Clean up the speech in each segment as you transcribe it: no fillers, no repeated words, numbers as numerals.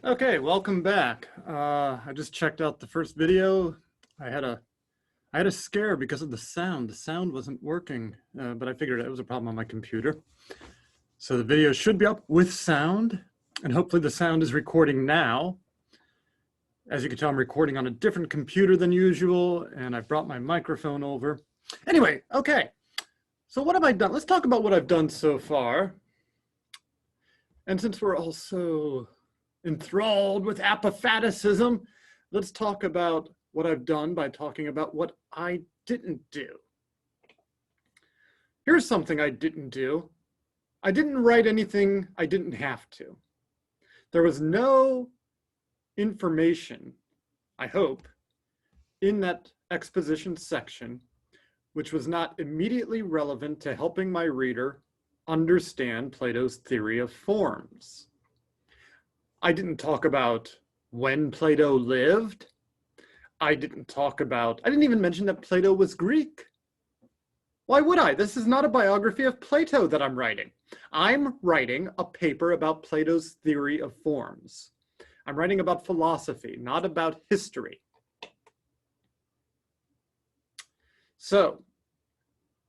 Okay, welcome back. I just checked out the first video. I had a scare because of the sound. The sound wasn't working, but I figured it was a problem on my computer. So the video should be up with sound, and hopefully the sound is recording now. As you can tell, I'm recording on a different computer than usual, and I brought my microphone over. Anyway, okay. So what have I done? Let's talk about what I've done so far. And since we're all so enthralled with apophaticism, let's talk about what I've done by talking about what I didn't do. Here's something I didn't do. I didn't write anything I didn't have to. There was no information, I hope, in that exposition section which was not immediately relevant to helping my reader understand Plato's theory of forms. I didn't talk about when Plato lived. I didn't even mention that Plato was Greek. Why would I? This is not a biography of Plato that I'm writing. I'm writing a paper about Plato's theory of forms. I'm writing about philosophy, not about history. So,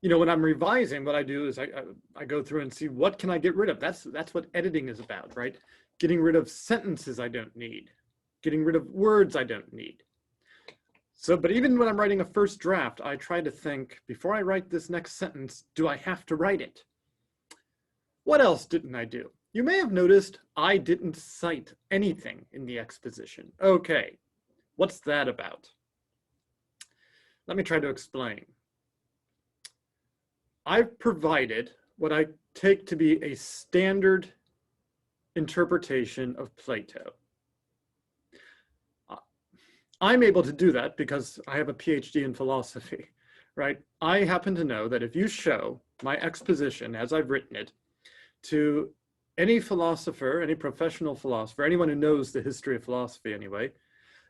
when I'm revising, what I do is I go through and see what can I get rid of. That's what editing is about, right? Getting rid of sentences I don't need, getting rid of words I don't need. So, but even when I'm writing a first draft, I try to think, before I write this next sentence, do I have to write it? What else didn't I do? You may have noticed I didn't cite anything in the exposition. Okay, what's that about? Let me try to explain. I've provided what I take to be a standard interpretation of Plato. I'm able to do that because I have a PhD in philosophy, right? I happen to know that if you show my exposition as I've written it to any philosopher, any professional philosopher, anyone who knows the history of philosophy anyway,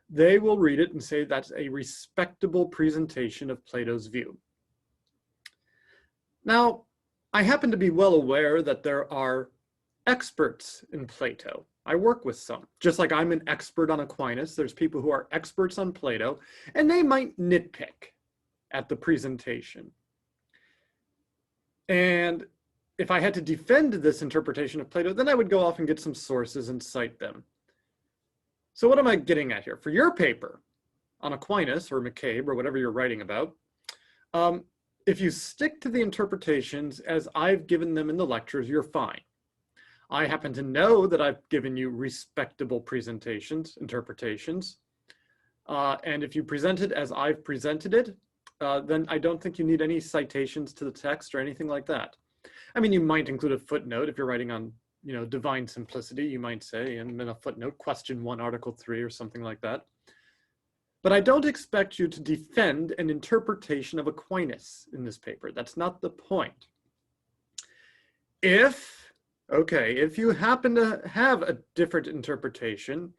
they will read it and say that's a respectable presentation of Plato's view. Now, I happen to be well aware that there are experts in Plato. I work with some. Just like I'm an expert on Aquinas, there's people who are experts on Plato, and they might nitpick at the presentation. And if I had to defend this interpretation of Plato, then I would go off and get some sources and cite them. So what am I getting at here? For your paper on Aquinas or McCabe or whatever you're writing about, if you stick to the interpretations as I've given them in the lectures, you're fine. I happen to know that I've given you respectable interpretations. And if you present it as I've presented it, then I don't think you need any citations to the text or anything like that. I mean, you might include a footnote if you're writing on, divine simplicity, you might say, and then a footnote, question 1, article 3, or something like that. But I don't expect you to defend an interpretation of Aquinas in this paper. That's not the point. If you happen to have a different interpretation,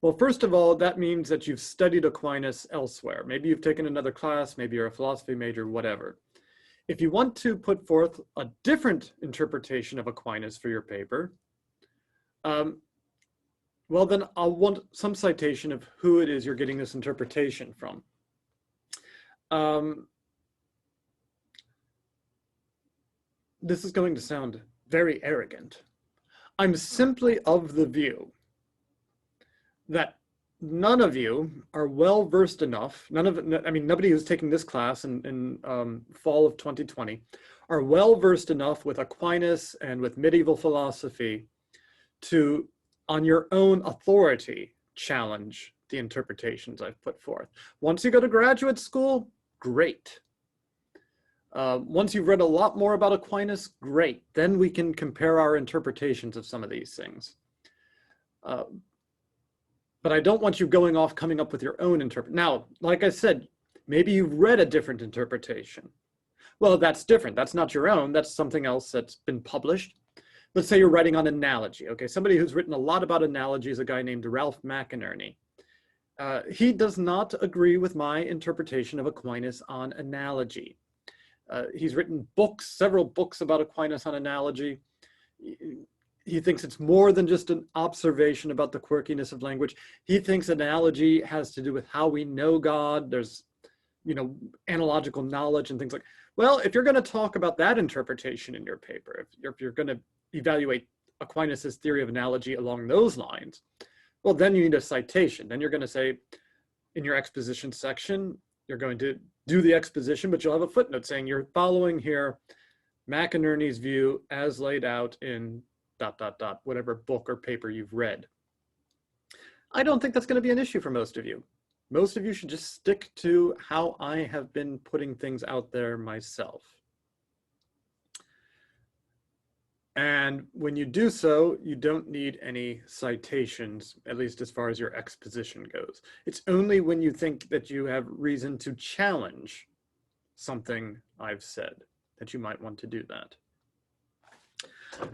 well, first of all, that means that you've studied Aquinas elsewhere. Maybe you've taken another class, maybe you're a philosophy major, whatever. If you want to put forth a different interpretation of Aquinas for your paper, well, then I'll want some citation of who it is you're getting this interpretation from. This is going to sound very arrogant. I'm simply of the view that none of you are well versed enough, nobody who's taking this class in fall of 2020 are well versed enough with Aquinas and with medieval philosophy to, on your own authority, challenge the interpretations I've put forth. Once you go to graduate school, great. Once you've read a lot more about Aquinas, great. Then we can compare our interpretations of some of these things. But I don't want you going off coming up with your own interpretation. Now, like I said, maybe you've read a different interpretation. Well, that's different. That's not your own. That's something else that's been published. Let's say you're writing on analogy. Okay, somebody who's written a lot about analogy is a guy named Ralph McInerney. He does not agree with my interpretation of Aquinas on analogy. He's written books, several books about Aquinas on analogy. He thinks it's more than just an observation about the quirkiness of language. He thinks analogy has to do with how we know God. There's, analogical knowledge and things like. Well, if you're going to talk about that interpretation in your paper, if you're going to evaluate Aquinas's theory of analogy along those lines, well, then you need a citation. Then you're going to say, in your exposition section, you're going to do the exposition, but you'll have a footnote saying you're following here McInerney's view as laid out in ... whatever book or paper you've read. I don't think that's going to be an issue for most of you. Most of you should just stick to how I have been putting things out there myself. And when you do so, you don't need any citations, at least as far as your exposition goes. It's only when you think that you have reason to challenge something I've said that you might want to do that.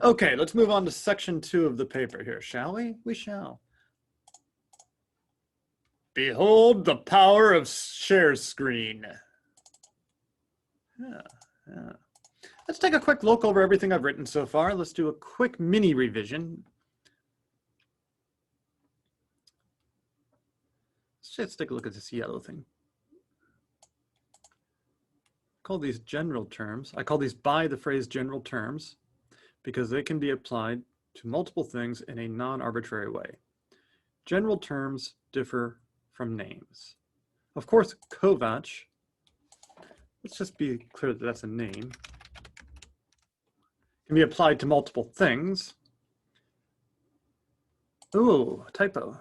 Okay, let's move on to section 2 of the paper here, shall we? We shall. Behold the power of share screen. Yeah. Let's take a quick look over everything I've written so far. Let's do a quick mini revision. Let's take a look at this yellow thing. I call these general terms. I call these by the phrase general terms because they can be applied to multiple things in a non-arbitrary way. General terms differ from names. Of course, Kovac, let's just be clear that that's a name, can be applied to multiple things. Ooh, typo.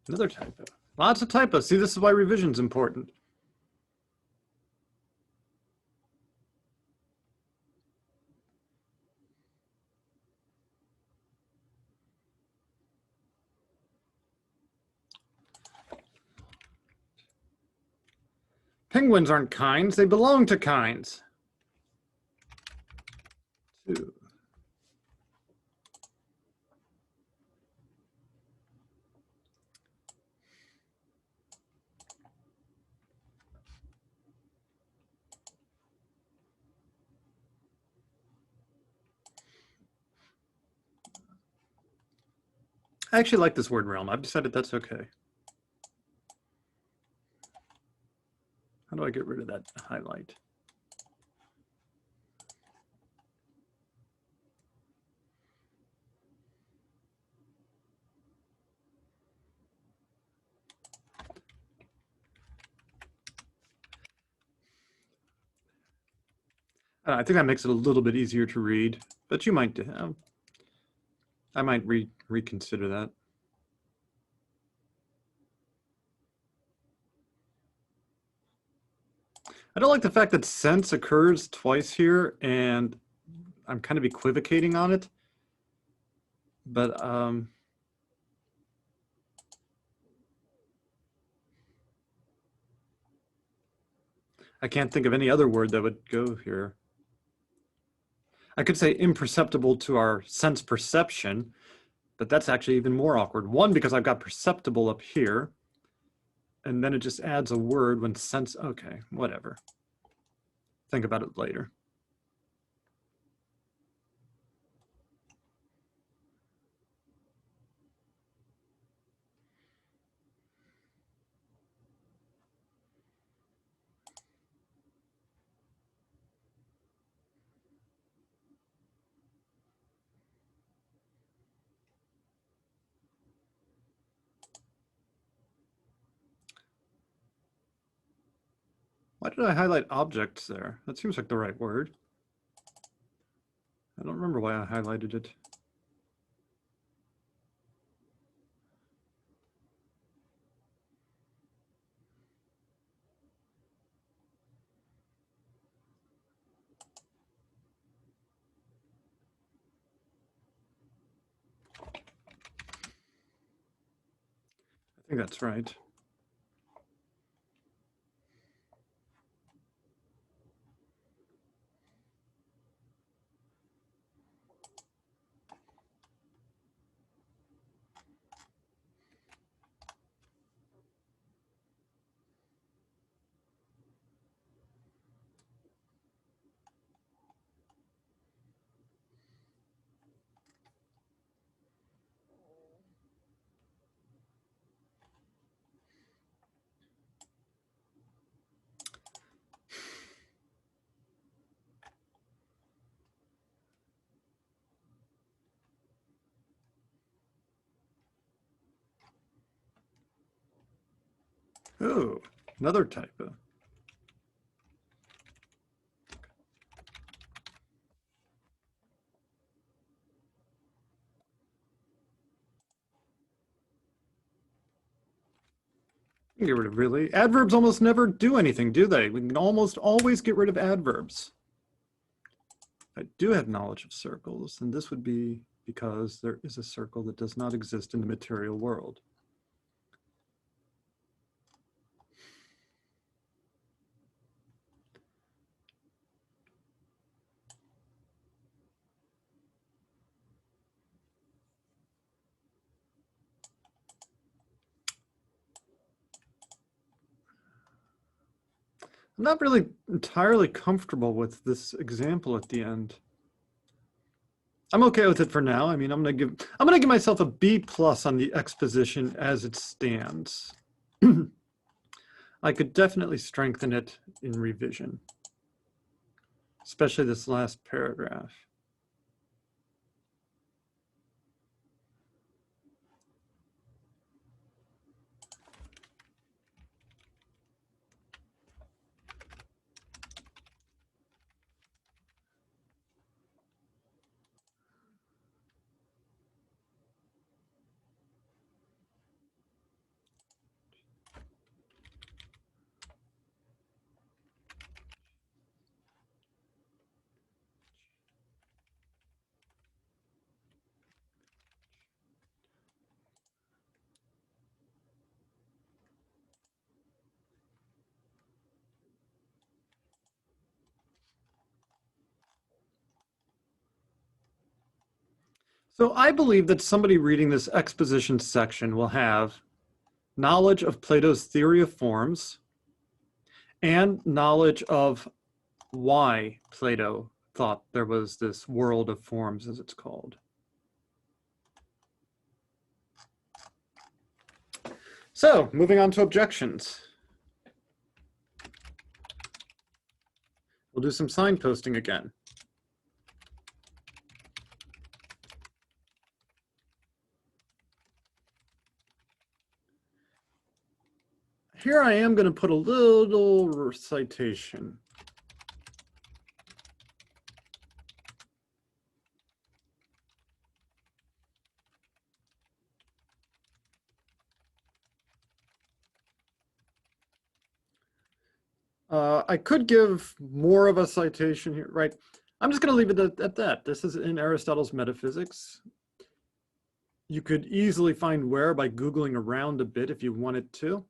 Another typo. Lots of typos. See, this is why revision's important. Penguins aren't kinds, they belong to kinds. 2. I actually like this word realm. I've decided that's okay. How do I get rid of that highlight? I think that makes it a little bit easier to read, but you might, I might reconsider that. I don't like the fact that sense occurs twice here, and I'm kind of equivocating on it, but I can't think of any other word that would go here. I could say imperceptible to our sense perception, but that's actually even more awkward. One, because I've got perceptible up here, and then it just adds a word when sense, okay, whatever. Think about it later. Why did I highlight objects there? That seems like the right word. I don't remember why I highlighted it. I think that's right. Oh, another typo. Get rid of really. Adverbs almost never do anything, do they? We can almost always get rid of adverbs. I do have knowledge of circles, and this would be because there is a circle that does not exist in the material world. I'm not really entirely comfortable with this example at the end. I'm okay with it for now. I mean, I'm gonna give myself a B+ on the exposition as it stands. I could definitely strengthen it in revision, especially this last paragraph. So I believe that somebody reading this exposition section will have knowledge of Plato's theory of forms and knowledge of why Plato thought there was this world of forms, as it's called. So moving on to objections. We'll do some signposting again. Here I am going to put a little citation. I could give more of a citation here, right? I'm just going to leave it at that. This is in Aristotle's Metaphysics. You could easily find where by Googling around a bit if you wanted to.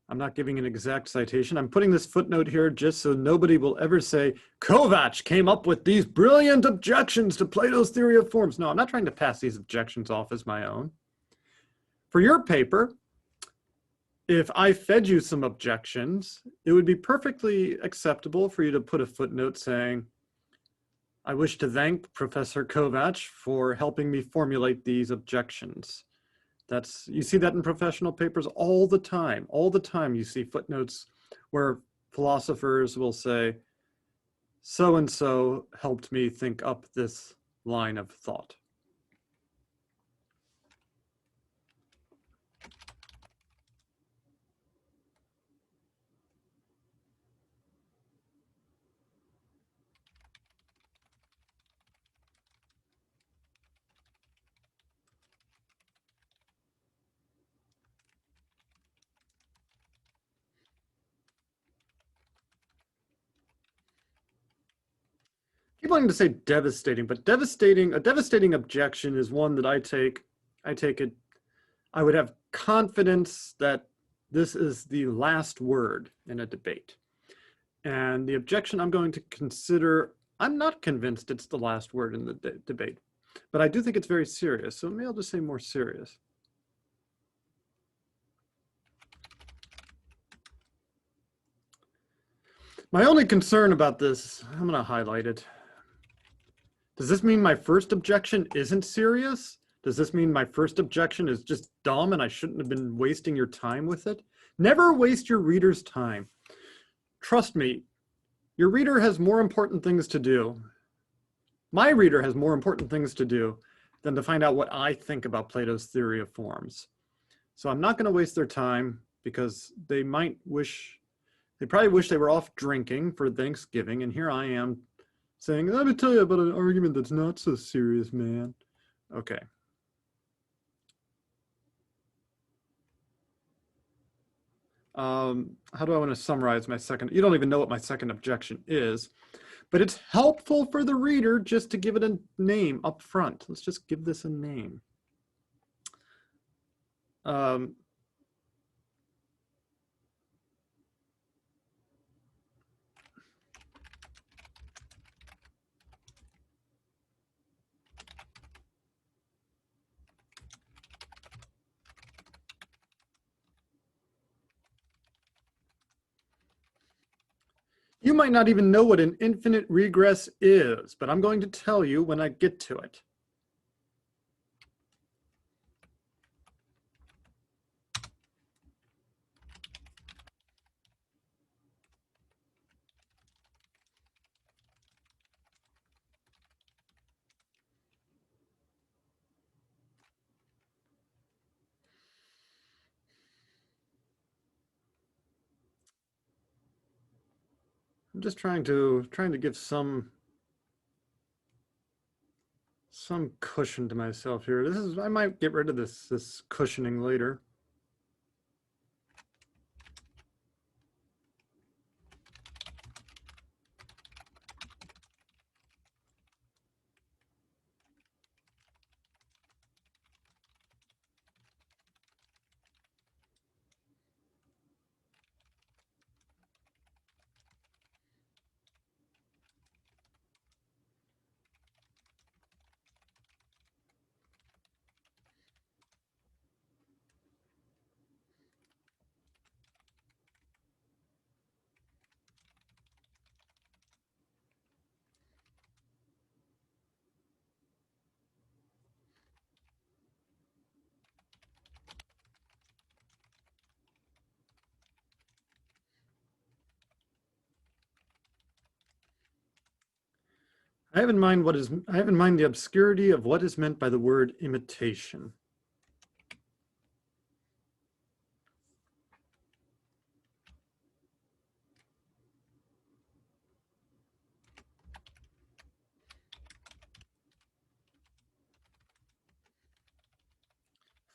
I'm not giving an exact citation. I'm putting this footnote here just so nobody will ever say, Kovács came up with these brilliant objections to Plato's theory of forms. No, I'm not trying to pass these objections off as my own. For your paper, if I fed you some objections, it would be perfectly acceptable for you to put a footnote saying, I wish to thank Professor Kovács for helping me formulate these objections. You see that in professional papers all the time. All the time you see footnotes where philosophers will say, so-and-so helped me think up this line of thought. I keep wanting to say devastating, but a devastating objection is one that I would have confidence that this is the last word in a debate. And the objection I'm going to consider, I'm not convinced it's the last word in the debate, but I do think it's very serious. So maybe I'll just say more serious. My only concern about this, I'm going to highlight it. Does this mean my first objection isn't serious? Does this mean my first objection is just dumb and I shouldn't have been wasting your time with it? Never waste your reader's time. Trust me, your reader has more important things to do. My reader has more important things to do than to find out what I think about Plato's theory of forms. So I'm not going to waste their time because they probably wish they were off drinking for Thanksgiving, and here I am saying, let me tell you about an argument that's not so serious, man. Okay. How do I want to summarize my second? You don't even know what my second objection is, but it's helpful for the reader just to give it a name up front. Let's just give this a name. You might not even know what an infinite regress is, but I'm going to tell you when I get to it. I'm just trying to give some cushion to myself here. I might get rid of this cushioning later. I have in mind the obscurity of what is meant by the word imitation.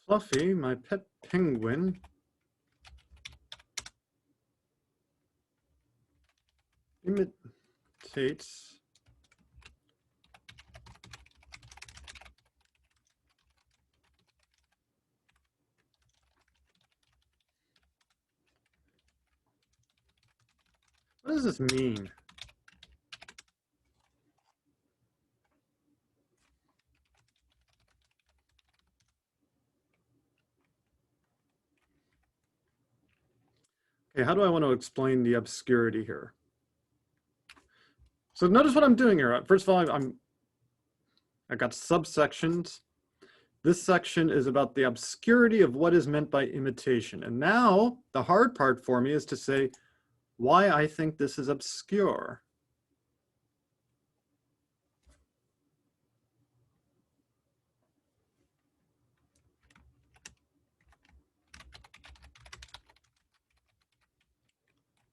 Fluffy, my pet penguin, imitates what does this mean? Okay, how do I want to explain the obscurity here? So notice what I'm doing here. First of all, I got subsections. This section is about the obscurity of what is meant by imitation. And now the hard part for me is to say why I think this is obscure.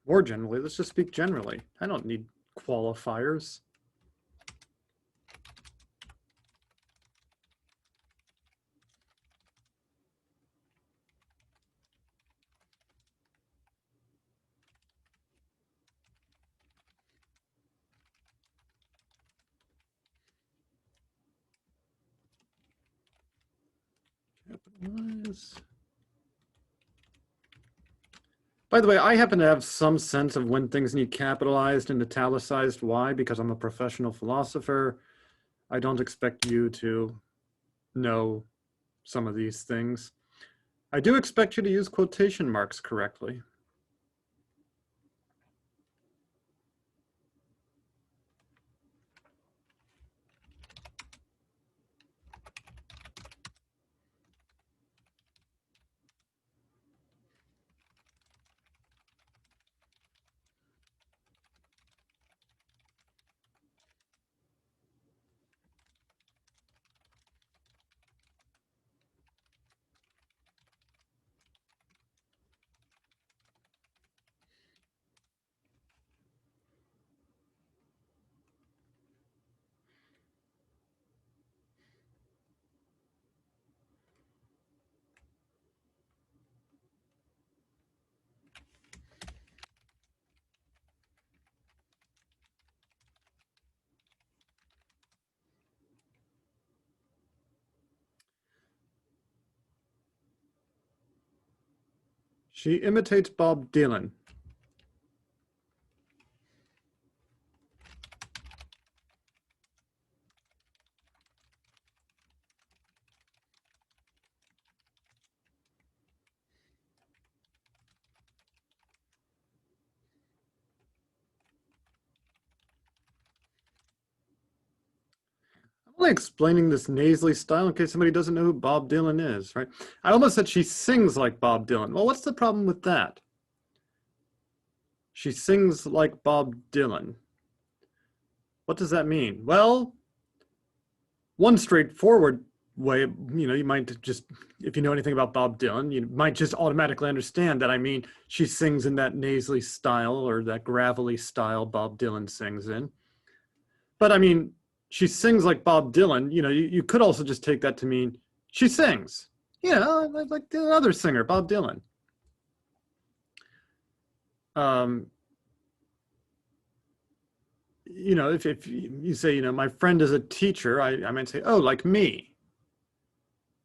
More generally, let's just speak generally. I don't need qualifiers. Capitalize. By the way, I happen to have some sense of when things need capitalized and italicized. Why? Because I'm a professional philosopher. I don't expect you to know some of these things. I do expect you to use quotation marks correctly. She imitates Bob Dylan. I'm only explaining this nasally style in case somebody doesn't know who Bob Dylan is, right? I almost said she sings like Bob Dylan. Well, what's the problem with that? She sings like Bob Dylan. What does that mean? Well, one straightforward way, you might just, if you know anything about Bob Dylan, you might just automatically understand that I mean she sings in that nasally style or that gravelly style Bob Dylan sings in. But I mean, she sings like Bob Dylan, you could also just take that to mean she sings, like the other singer, Bob Dylan. If you say, my friend is a teacher, I might say, oh, like me.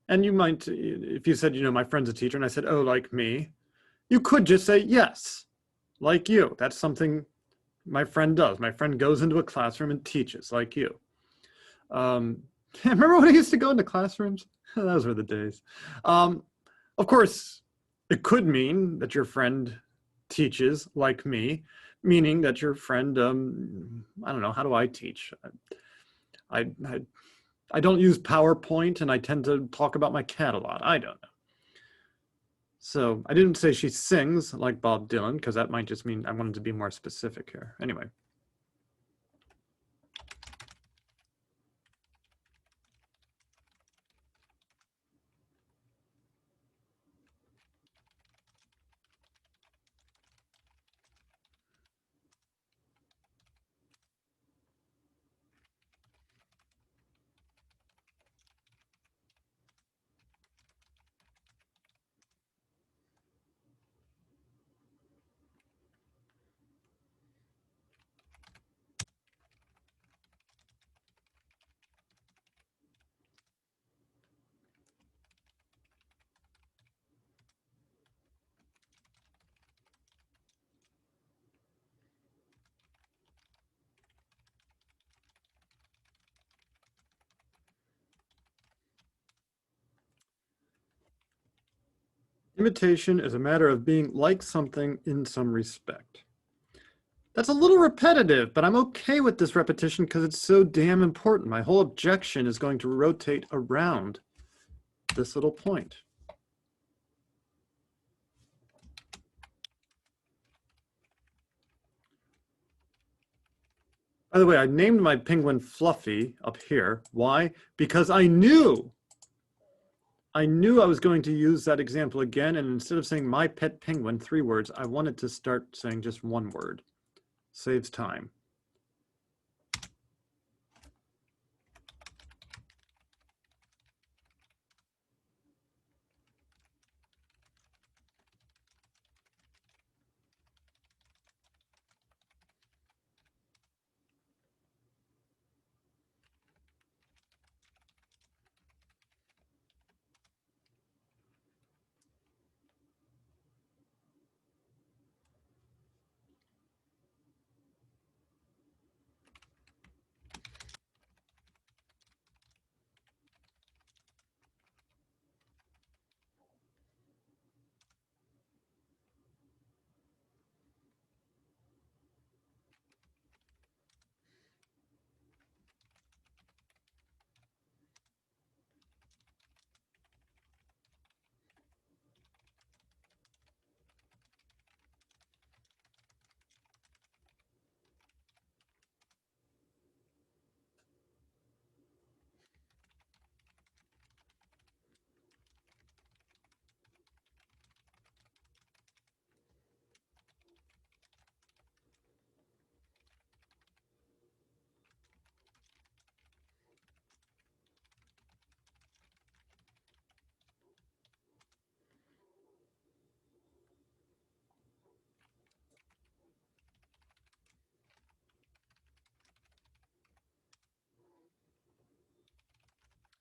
And you might, if you said, my friend's a teacher, and I said, oh, like me, you could just say, yes, like you. That's something my friend does. My friend goes into a classroom and teaches like you. Remember when I used to go into classrooms? Those were the days. Of course, it could mean that your friend teaches like me, meaning that your friend, I don't know, how do I teach? I don't use PowerPoint, and I tend to talk about my cat a lot. I don't know. So I didn't say she sings like Bob Dylan, because that might just mean I wanted to be more specific here. Anyway. Imitation is a matter of being like something in some respect. That's a little repetitive, but I'm okay with this repetition because it's so damn important. My whole objection is going to rotate around this little point. By the way, I named my penguin Fluffy up here. Why? Because I knew I was going to use that example again, and instead of saying my pet penguin, 3 words, I wanted to start saying just 1 word. Saves time.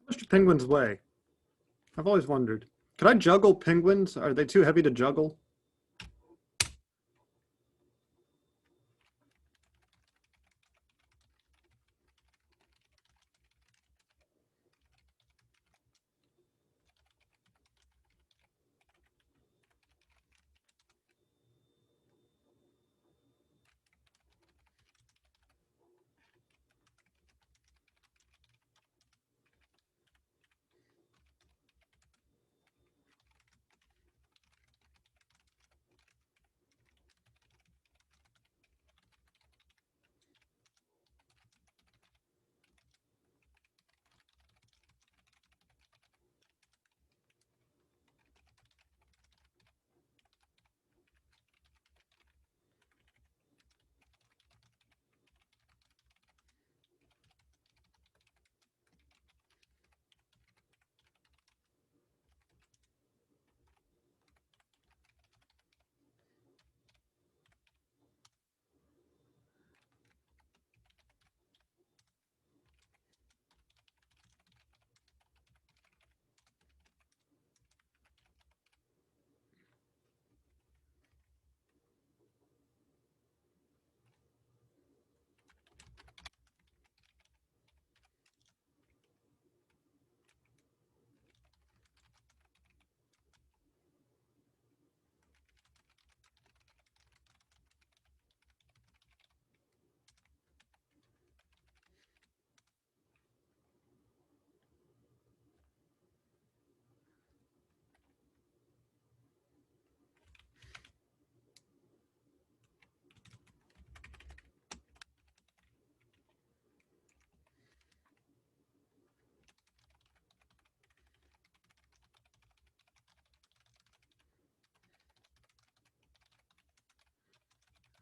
How much do penguins weigh? I've always wondered. Could I juggle penguins? Are they too heavy to juggle?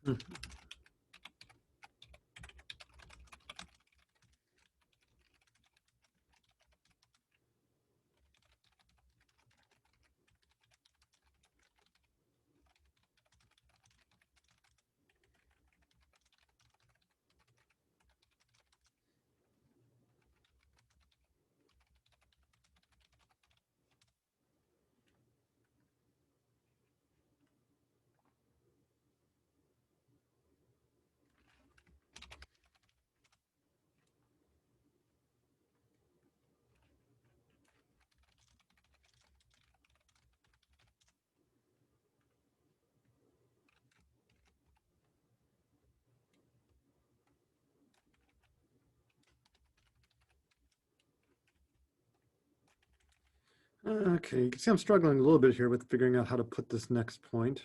Hmm. Okay, you can see I'm struggling a little bit here with figuring out how to put this next point.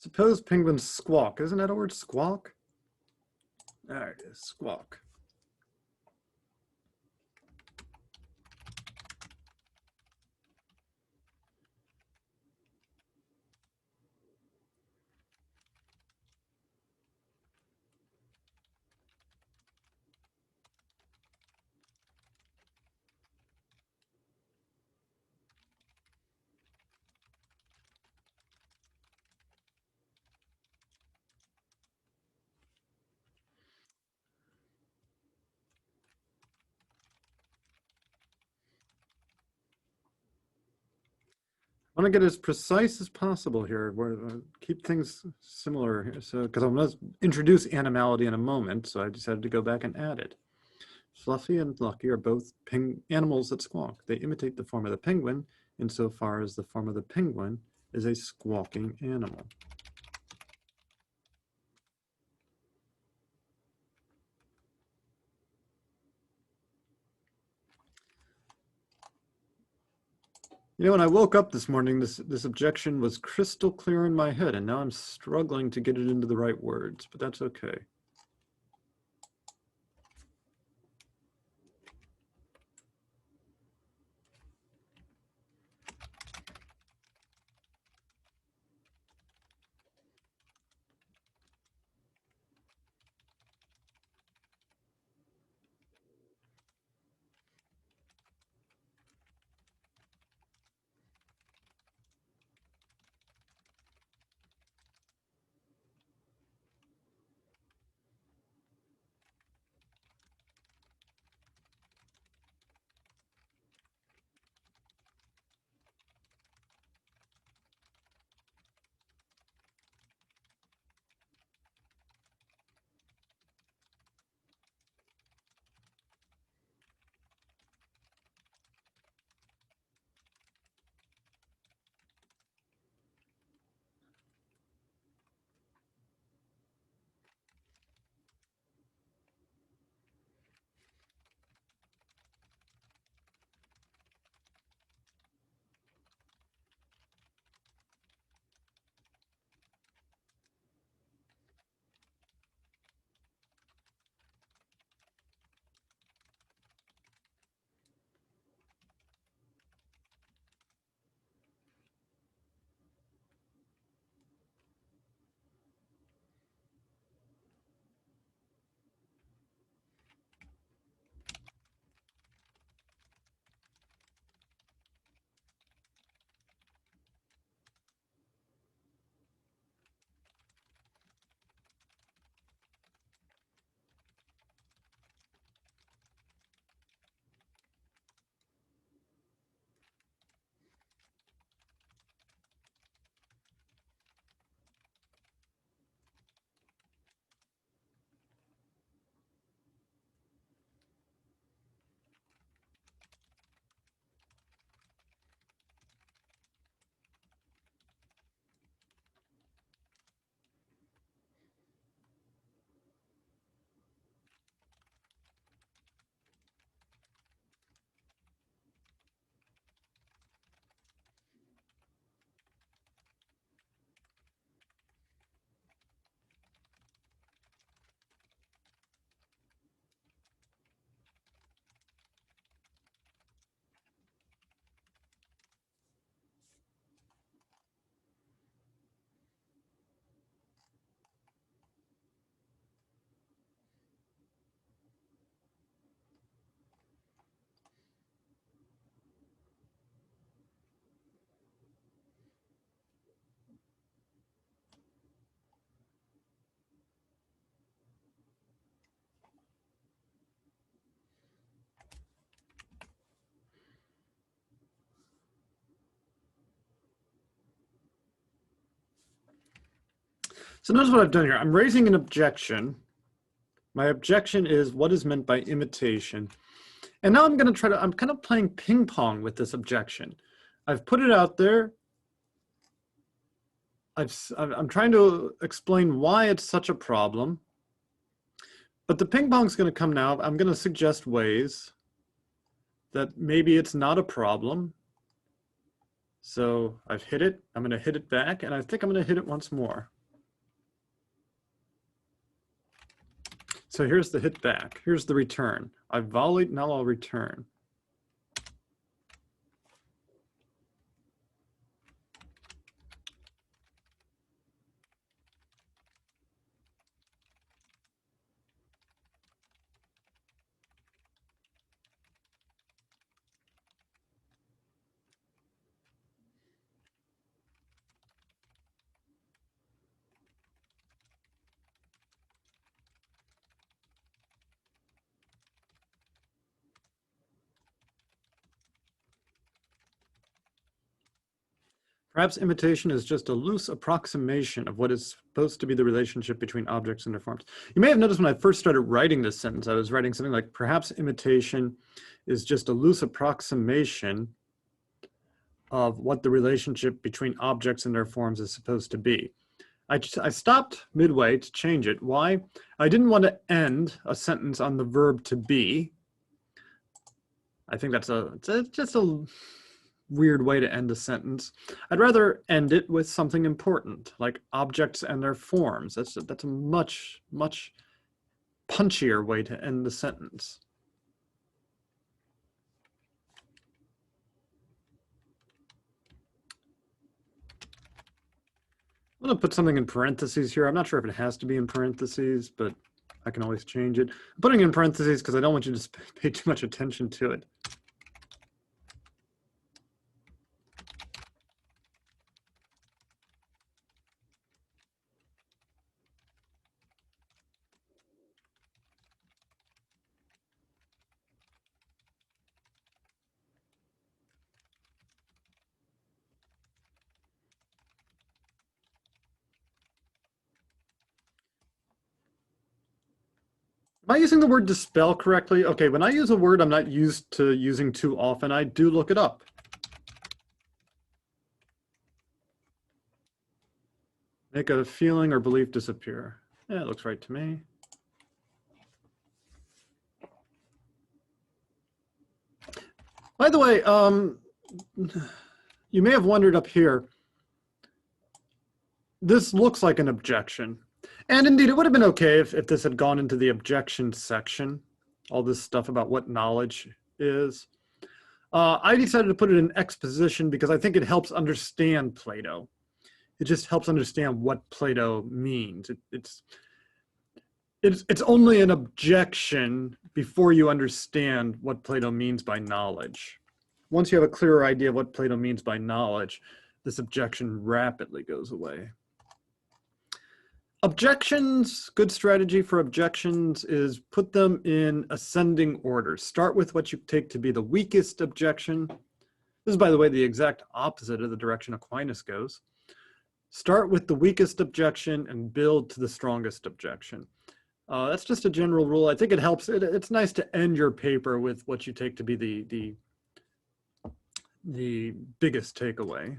Suppose penguins squawk. Isn't that a word, squawk? There it is, squawk. I want to get as precise as possible here. Keep things similar. So, because I'm going to introduce animality in a moment, so I decided to go back and add it. Fluffy and Lucky are both animals that squawk. They imitate the form of the penguin insofar as the form of the penguin is a squawking animal. You know, when I woke up this morning, this objection was crystal clear in my head, and now I'm struggling to get it into the right words, but that's okay. So notice what I've done here. I'm raising an objection. My objection is what is meant by imitation. And now I'm going to try to, I'm kind of playing ping pong with this objection. I've put it out there. I'm trying to explain why it's such a problem. But the ping pong's going to come now. I'm going to suggest ways that maybe it's not a problem. So I've hit it. I'm going to hit it back. And I think I'm going to hit it once more. So here's the hit back. Here's the return. I've volleyed, now I'll return. Perhaps imitation is just a loose approximation of what is supposed to be the relationship between objects and their forms. You may have noticed when I first started writing this sentence, I was writing something like, perhaps imitation is just a loose approximation of what the relationship between objects and their forms is supposed to be. I stopped midway to change it. Why? I didn't want to end a sentence on the verb to be. I think that's just a weird way to end a sentence. I'd rather end it with something important, like objects and their forms. That's a much punchier way to end the sentence. I'm going to put something in parentheses here. I'm not sure if it has to be in parentheses, but I can always change it. I'm putting it in parentheses because I don't want you to pay too much attention to it. Am I using the word dispel correctly? Okay, when I use a word I'm not used to using too often, I do look it up. Make a feeling or belief disappear. Yeah, it looks right to me. By the way, you may have wondered up here, this looks like an objection. And indeed, it would have been okay if this had gone into the objection section, all this stuff about what knowledge is. I decided to put it in exposition because I think it helps understand Plato. It just helps understand what Plato means. It's only an objection before you understand what Plato means by knowledge. Once you have a clearer idea of what Plato means by knowledge, this objection rapidly goes away. Objections, good strategy for objections is put them in ascending order. Start with what you take to be the weakest objection. This is, by the way, the exact opposite of the direction Aquinas goes. Start with the weakest objection and build to the strongest objection. That's just a general rule. I think it helps. It's nice to end your paper with what you take to be the biggest takeaway.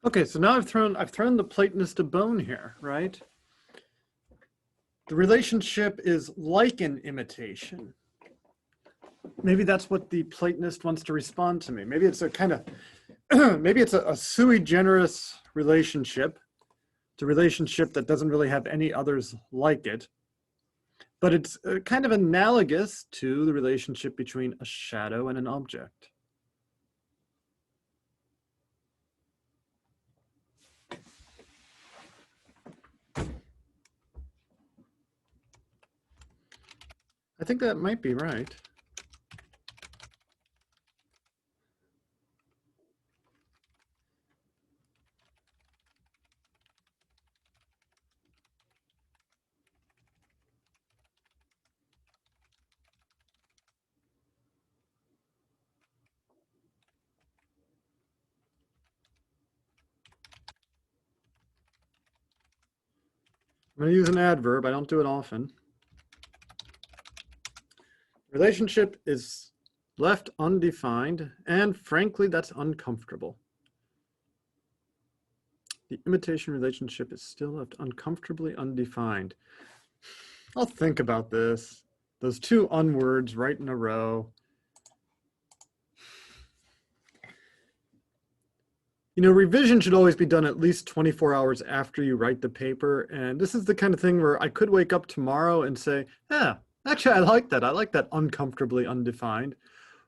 Okay, so now I've thrown the Platonist a bone here, right? The relationship is like an imitation. Maybe that's what the Platonist wants to respond to me. Maybe it's a kind of, maybe it's a sui generis relationship. It's a relationship that doesn't really have any others like it, but it's kind of analogous to the relationship between a shadow and an object. I think that might be right. I'm going to use an adverb. I don't do it often. Relationship is left undefined, and frankly, that's uncomfortable. The imitation relationship is still left uncomfortably undefined. I'll think about this. Those two unwords right in a row. You know, revision should always be done at least 24 hours after you write the paper. And this is the kind of thing where I could wake up tomorrow and say, yeah, actually, I like that. I like that uncomfortably undefined.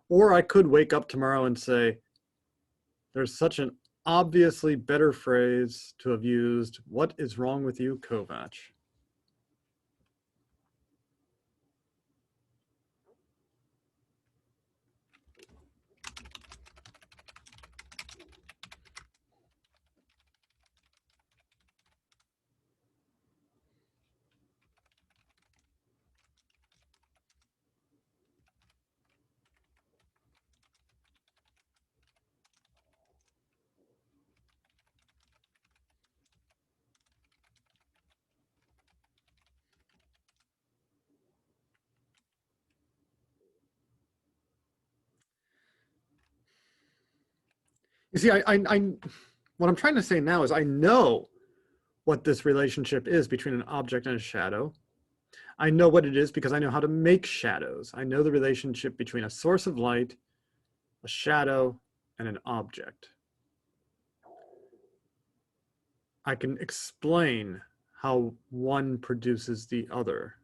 Or I could wake up tomorrow and say, there's such an obviously better phrase to have used. What is wrong with you, Kovac? You see, what I'm trying to say now is I know what this relationship is between an object and a shadow. I know what it is because I know how to make shadows. I know the relationship between a source of light, a shadow, and an object. I can explain how one produces the other.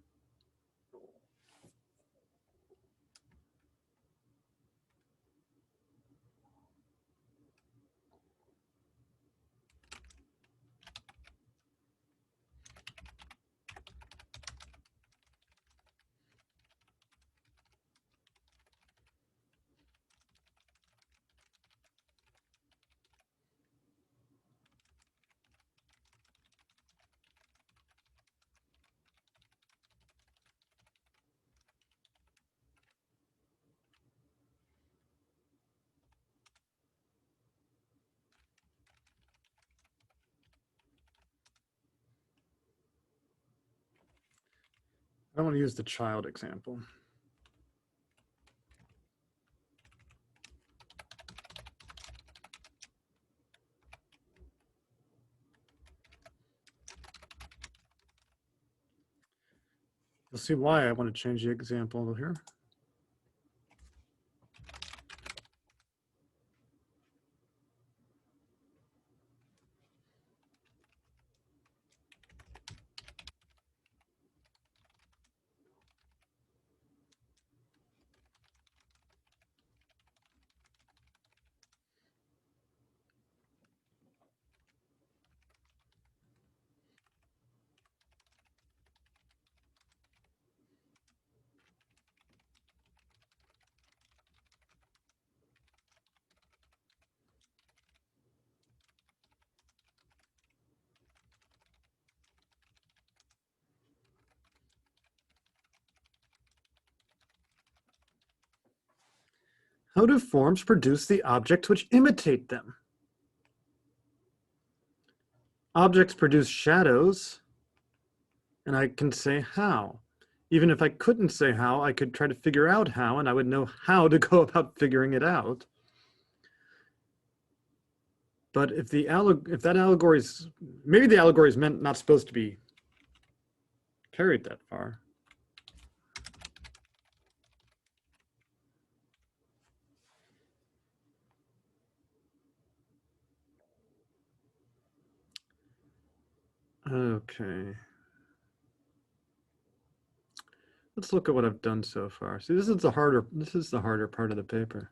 I don't want to use the child example. You'll see why I want to change the example here. How do forms produce the objects which imitate them? Objects produce shadows, and I can say how. Even if I couldn't say how, I could try to figure out how, and I would know how to go about figuring it out. But if that allegory is, maybe the allegory is meant not supposed to be carried that far. Okay. Let's look at what I've done so far. See, this is the harder part of the paper.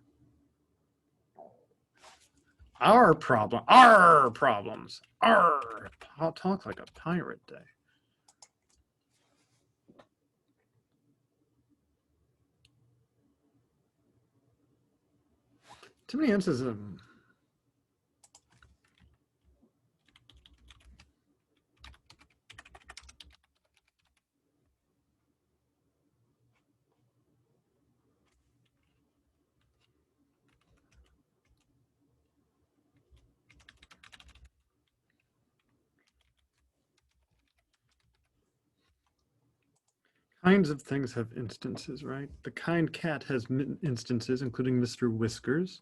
Our problems. I'll talk like a pirate day. Too many answers. Kinds of things have instances, right? The kind cat has instances, including Mr. Whiskers.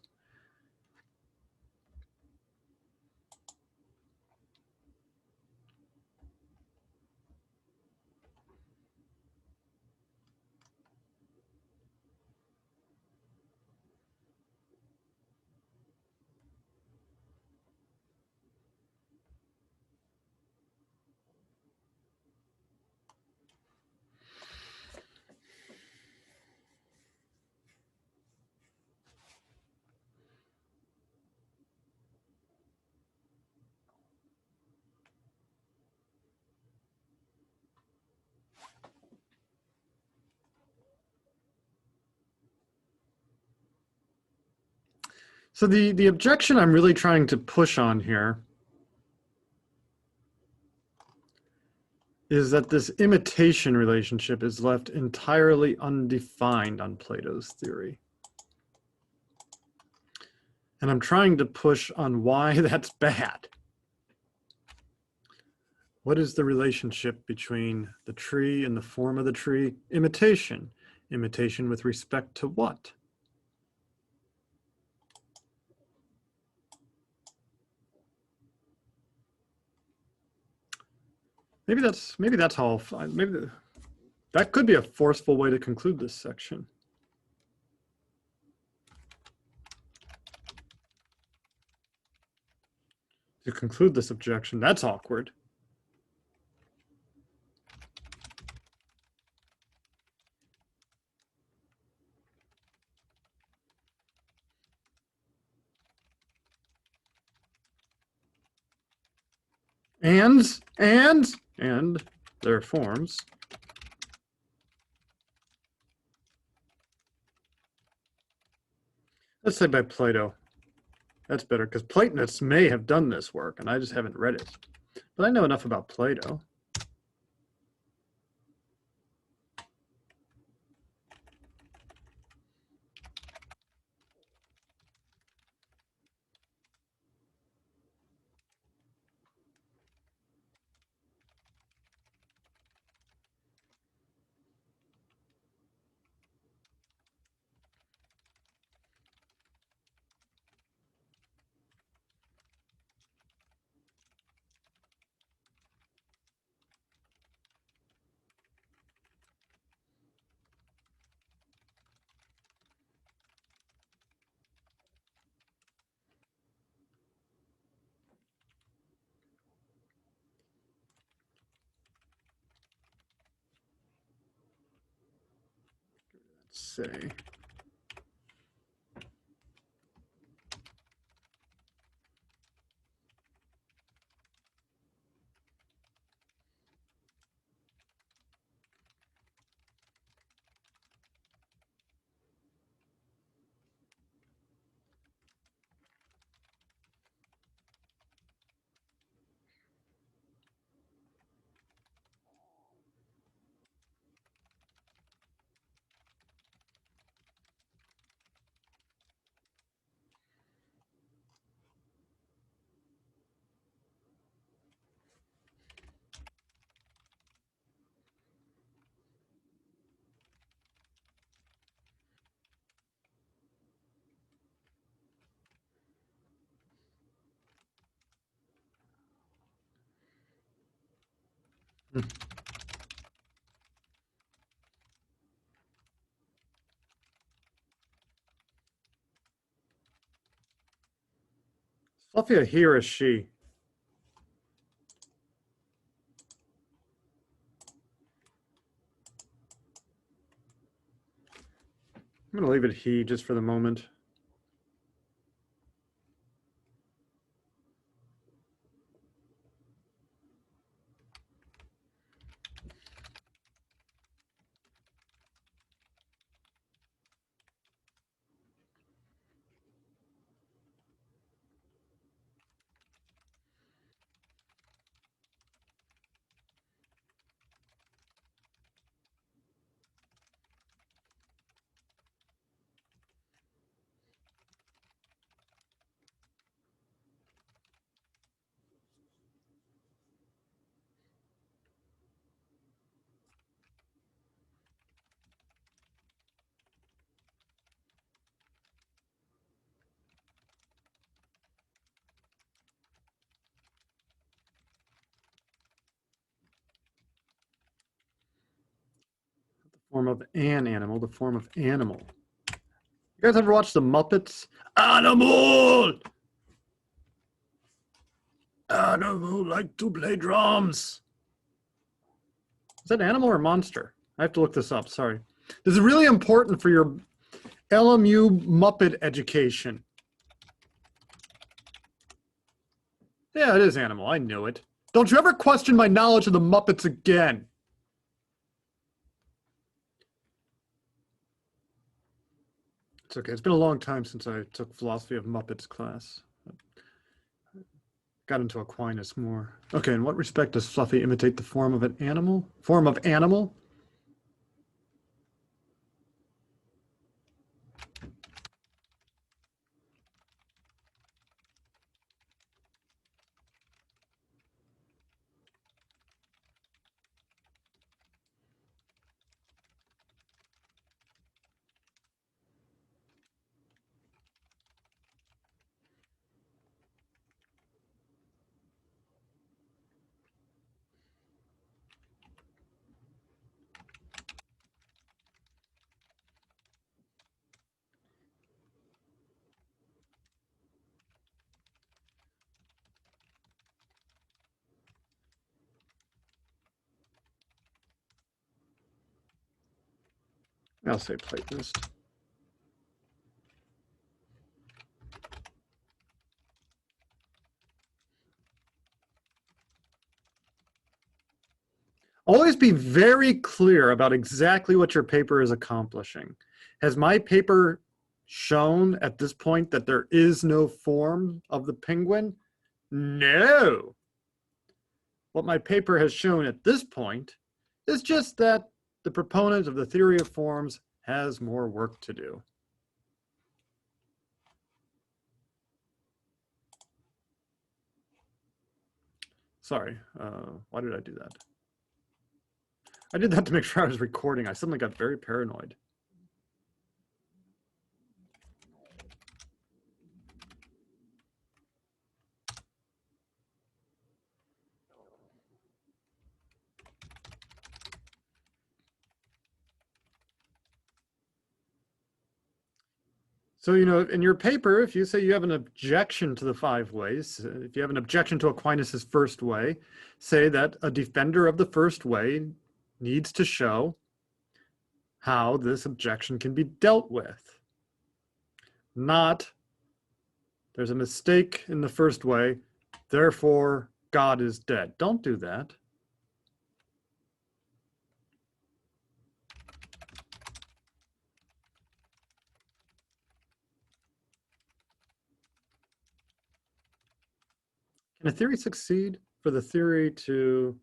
So the objection I'm really trying to push on here is that this imitation relationship is left entirely undefined on Plato's theory. And I'm trying to push on why that's bad. What is the relationship between the tree and the form of the tree? Imitation. Imitation with respect to what? Maybe that's how that could be a forceful way to conclude this section. To conclude this objection, that's awkward. And their forms. Let's say by Plato. That's better, because Platonists may have done this work, and I just haven't read it. But I know enough about Plato. Let's say. Fluffy, a he or a she? I'm going to leave it he just for the moment. Form of an animal, the form of animal. You guys ever watch the Muppets? Animal! Animal like to play drums. Is that animal or monster? I have to look this up, sorry. This is really important for your LMU Muppet education. Yeah, it is animal, I knew it. Don't you ever question my knowledge of the Muppets again. It's okay, it's been a long time since I took philosophy of Muppets class. Got into Aquinas more. Okay, in what respect does Fluffy imitate the form of an animal? Form of animal? I'll say Platonist. Always be very clear about exactly what your paper is accomplishing. Has my paper shown at this point that there is no form of the penguin? No. What my paper has shown at this point is just that the proponent of the theory of forms has more work to do. Sorry, why did I do that? I did that to make sure I was recording. I suddenly got very paranoid. So, you know, in your paper, if you say you have an objection to the five ways, if you have an objection to Aquinas's first way, say that a defender of the first way needs to show how this objection can be dealt with. Not, there's a mistake in the first way, therefore God is dead. Don't do that. Can a theory succeed for the theory to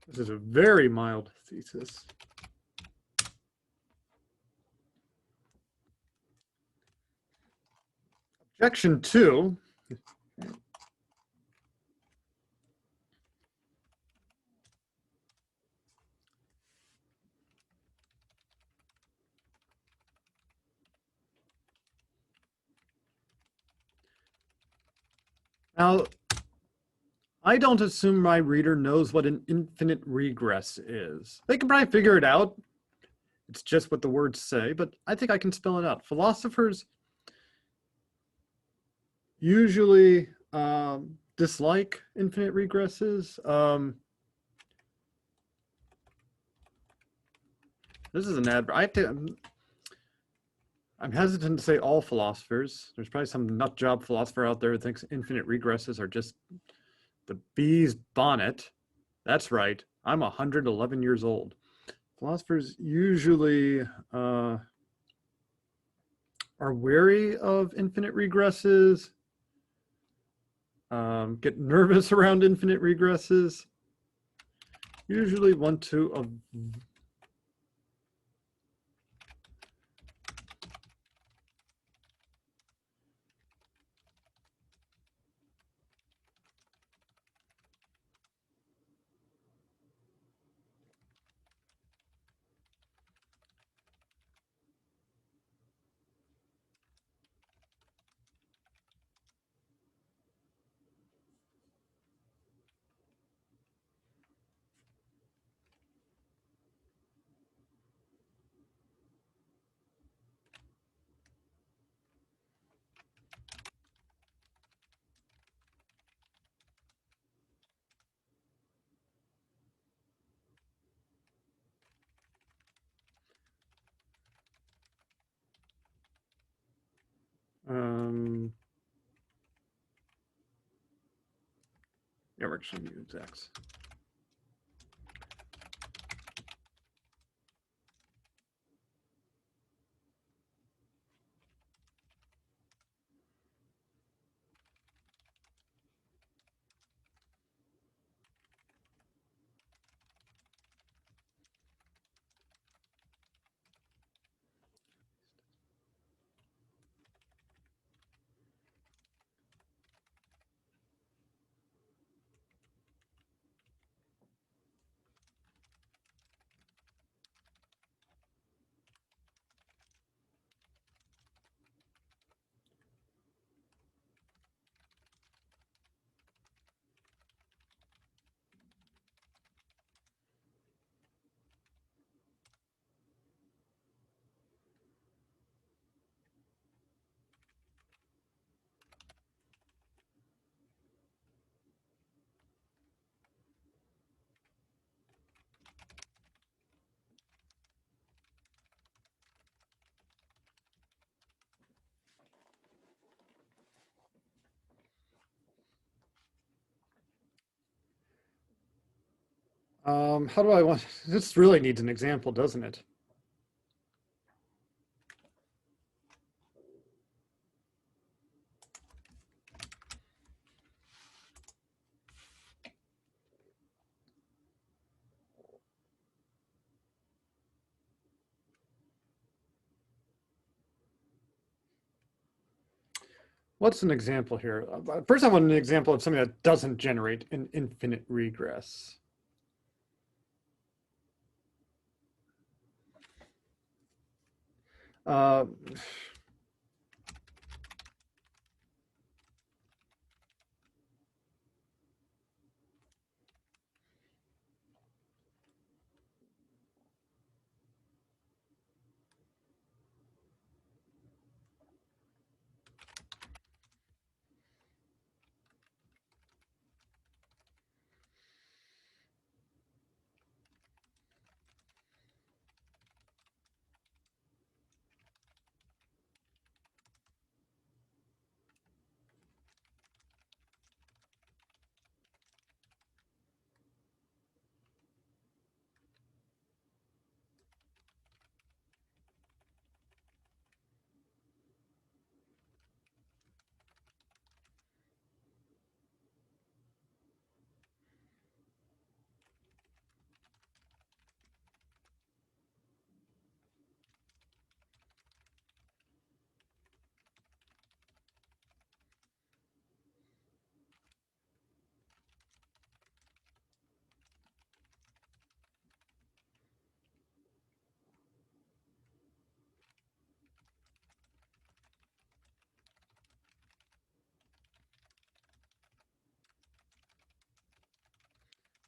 this is a very mild thesis. Objection 2. Now, I don't assume my reader knows what an infinite regress is. They can probably figure it out. It's just what the words say, but I think I can spell it out. Philosophers usually dislike infinite regresses. This is an adverb. I'm hesitant to say all philosophers. There's probably some nut job philosopher out there who thinks infinite regresses are just the bee's bonnet. That's right. I'm 111 years old. Philosophers usually are wary of infinite regresses, get nervous around infinite regresses, usually want to yeah, we're actually use X. How do I want, this really needs an example, doesn't it? What's an example here? First, I want an example of something that doesn't generate an infinite regress. Uh,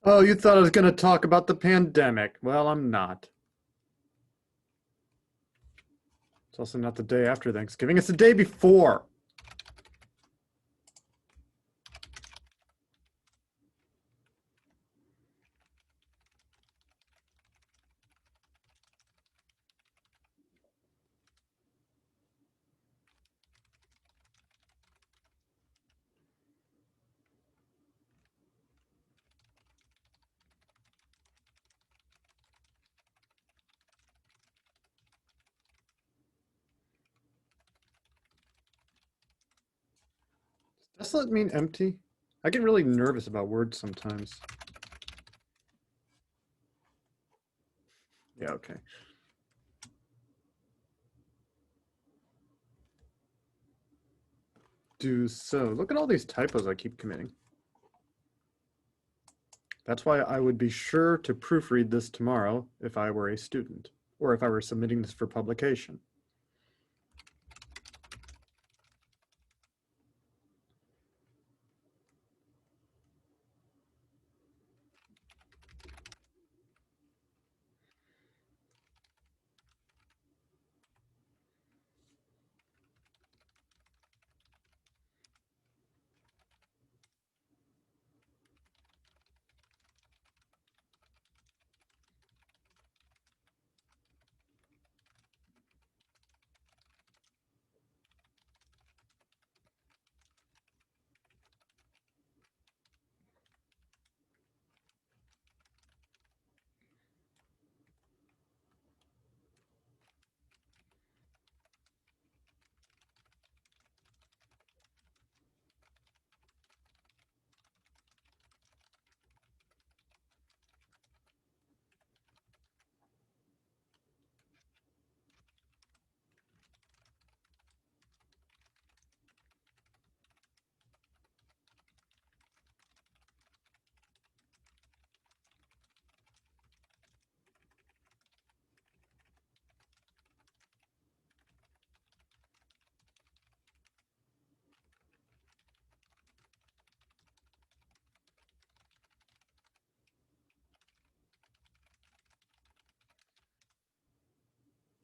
Oh, you thought I was going to talk about the pandemic. Well, I'm not. It's also not the day after Thanksgiving. It's the day before. Does that mean empty? I get really nervous about words sometimes. Yeah, okay. Do so. Look at all these typos I keep committing. That's why I would be sure to proofread this tomorrow if I were a student, or if I were submitting this for publication.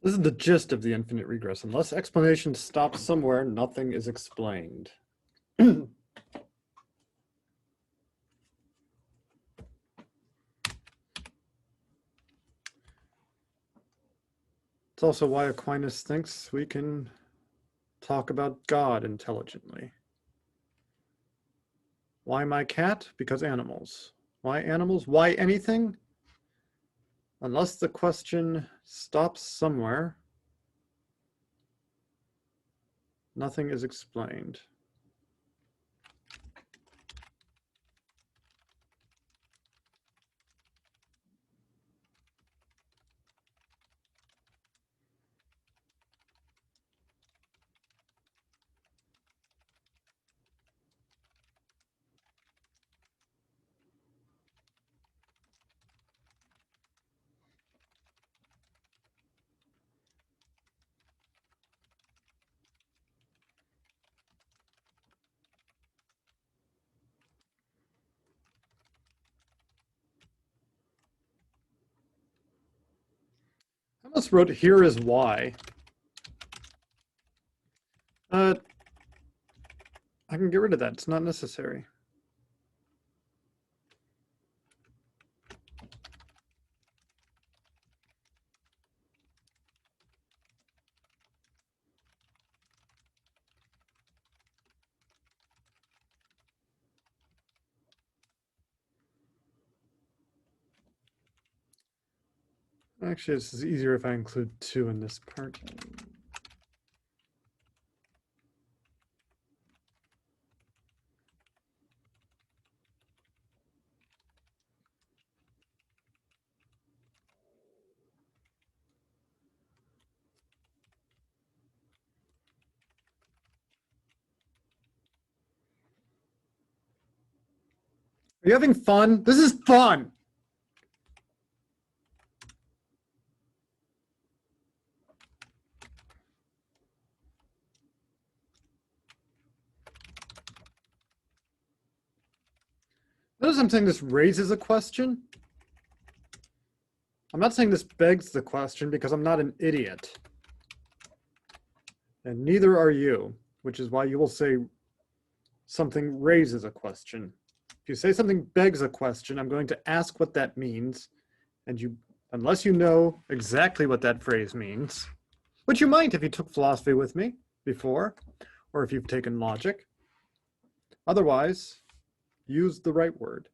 This is the gist of the infinite regress. Unless explanation stops somewhere, nothing is explained. It's also why Aquinas thinks we can talk about God intelligently. Why my cat? Because animals. Why animals? Why anything? Unless the question stops somewhere, nothing is explained. I almost wrote here is why. I can get rid of that. It's not necessary. Actually, this is easier if I include 2 in this part. Are you having fun? This is fun. Notice I'm saying this raises a question. I'm not saying this begs the question because I'm not an idiot. And neither are you, which is why you will say something raises a question. If you say something begs a question, I'm going to ask what that means. And you, unless you know exactly what that phrase means, which you might if you took philosophy with me before, or if you've taken logic. Otherwise, use the right word.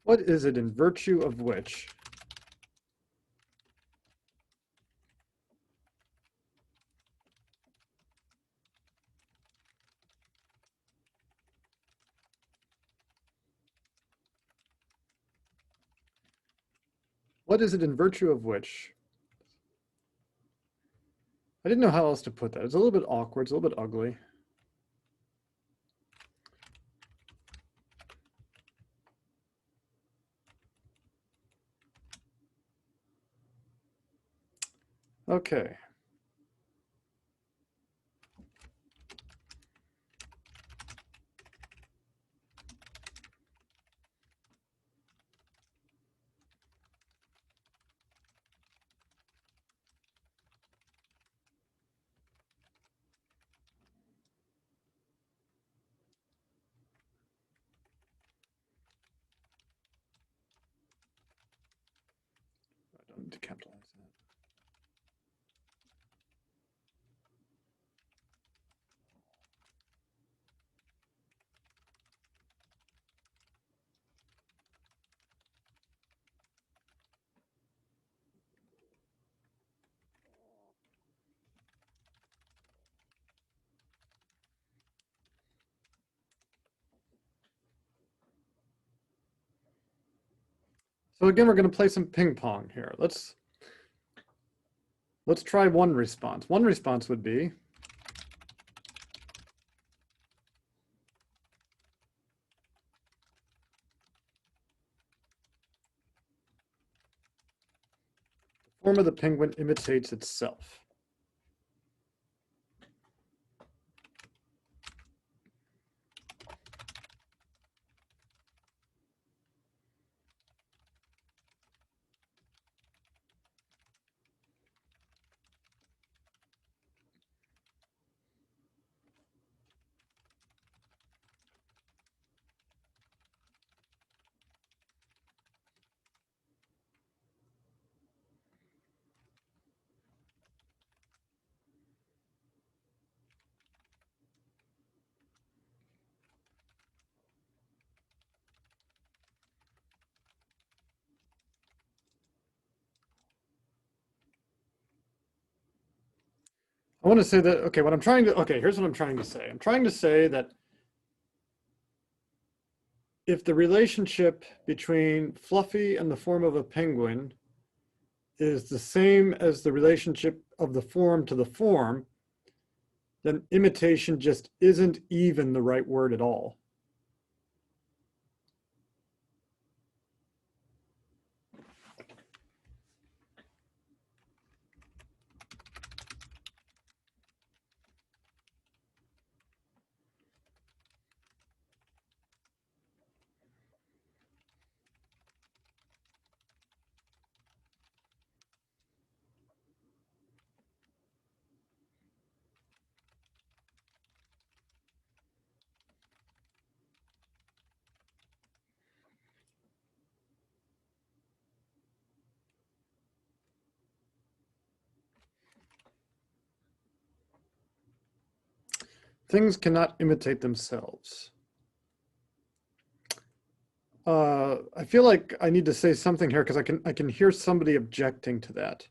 What is it in virtue of which? What is it in virtue of which? I didn't know how else to put that. It's a little bit awkward, it's a little bit ugly. Okay. I don't need to capitalize that. So again, we're going to play some ping pong here. Let's try one response. One response would be, the form of the penguin imitates itself. I want to say that, okay, here's what I'm trying to say. I'm trying to say that if the relationship between Fluffy and the form of a penguin is the same as the relationship of the form to the form, then imitation just isn't even the right word at all. Things cannot imitate themselves. I feel like I need to say something here because I can hear somebody objecting to that.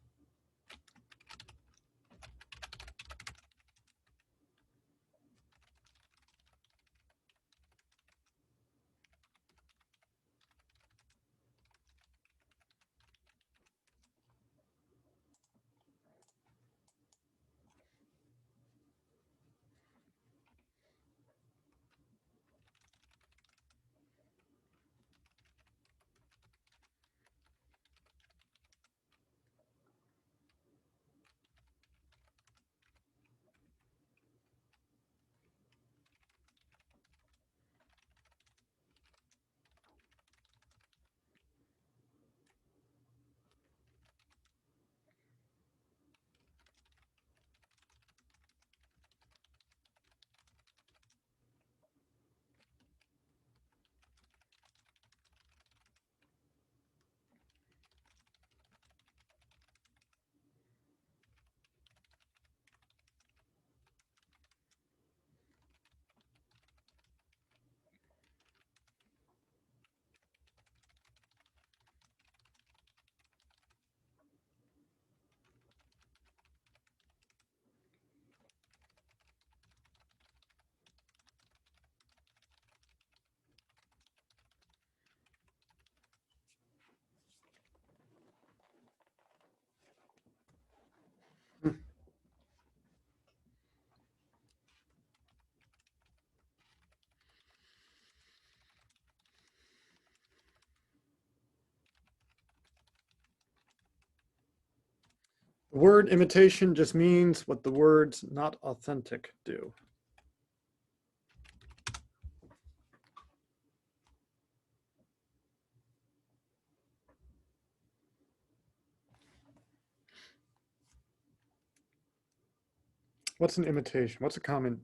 The word imitation just means what the words not authentic do. What's an imitation? What's a common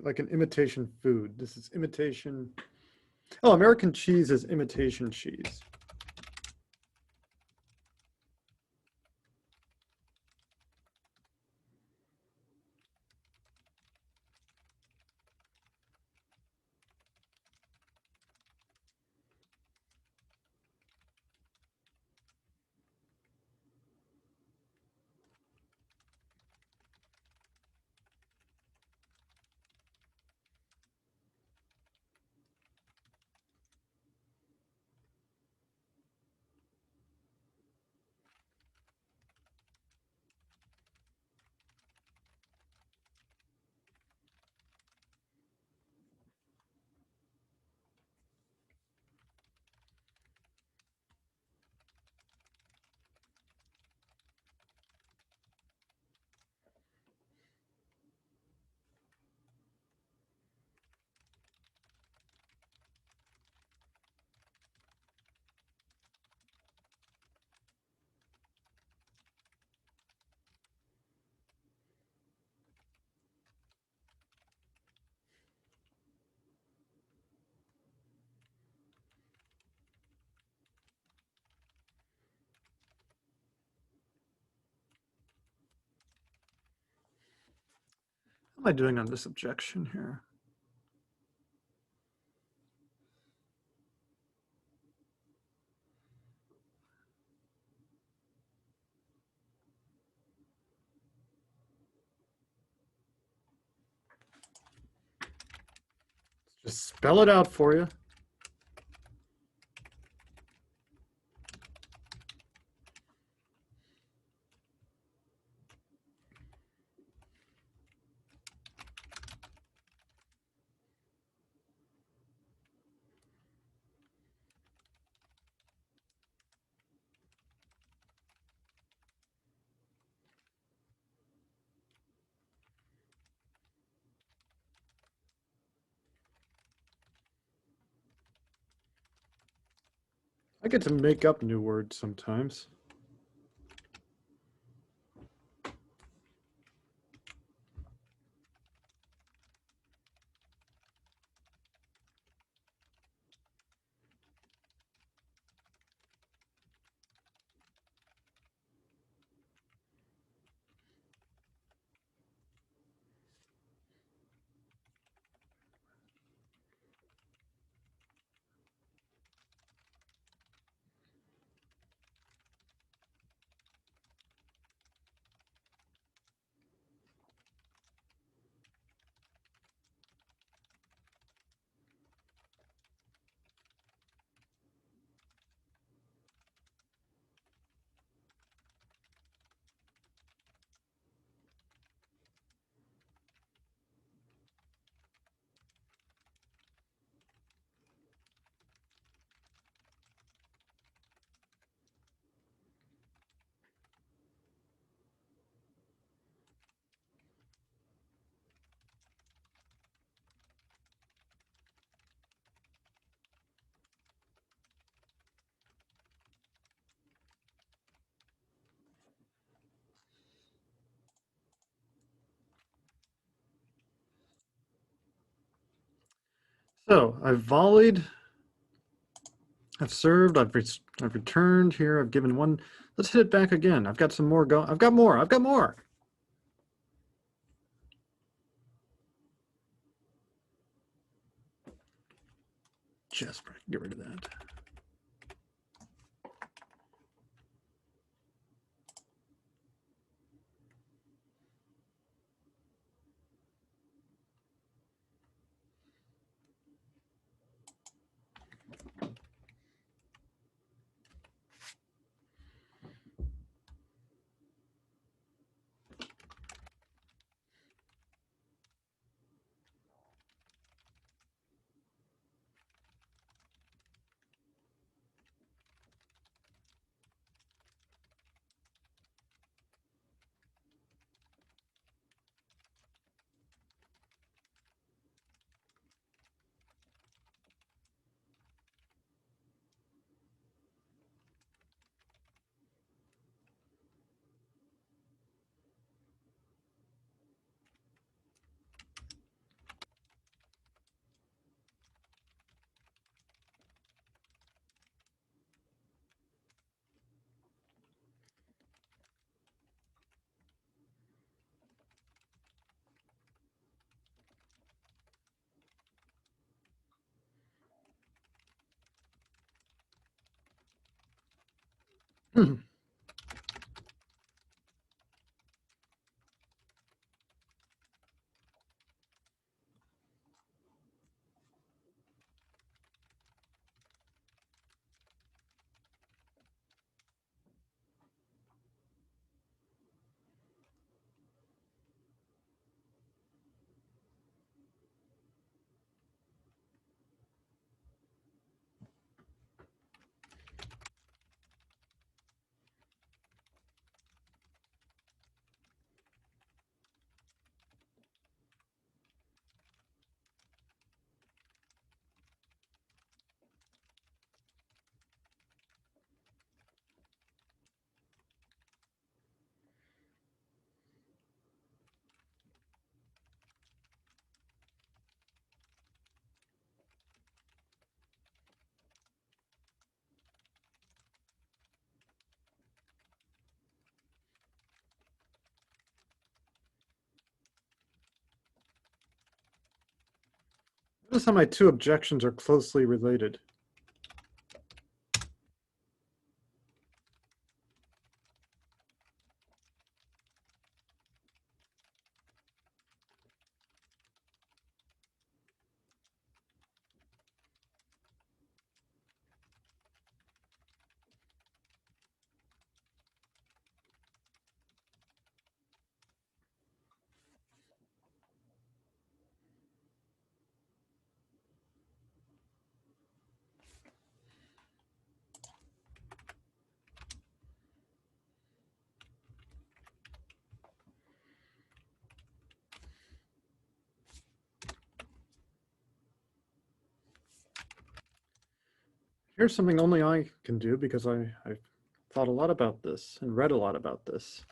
like an imitation food? This is imitation. Oh, American cheese is imitation cheese. How am I doing on this objection here? Just spell it out for you. I get to make up new words sometimes. So I've volleyed, I've served, I've returned here, I've given one. Let's hit it back again. I've got some more going. I've got more. I've got more. Jasper, get rid of that. Notice how my two objections are closely related. Here's something only I can do because I've thought a lot about this and read a lot about this.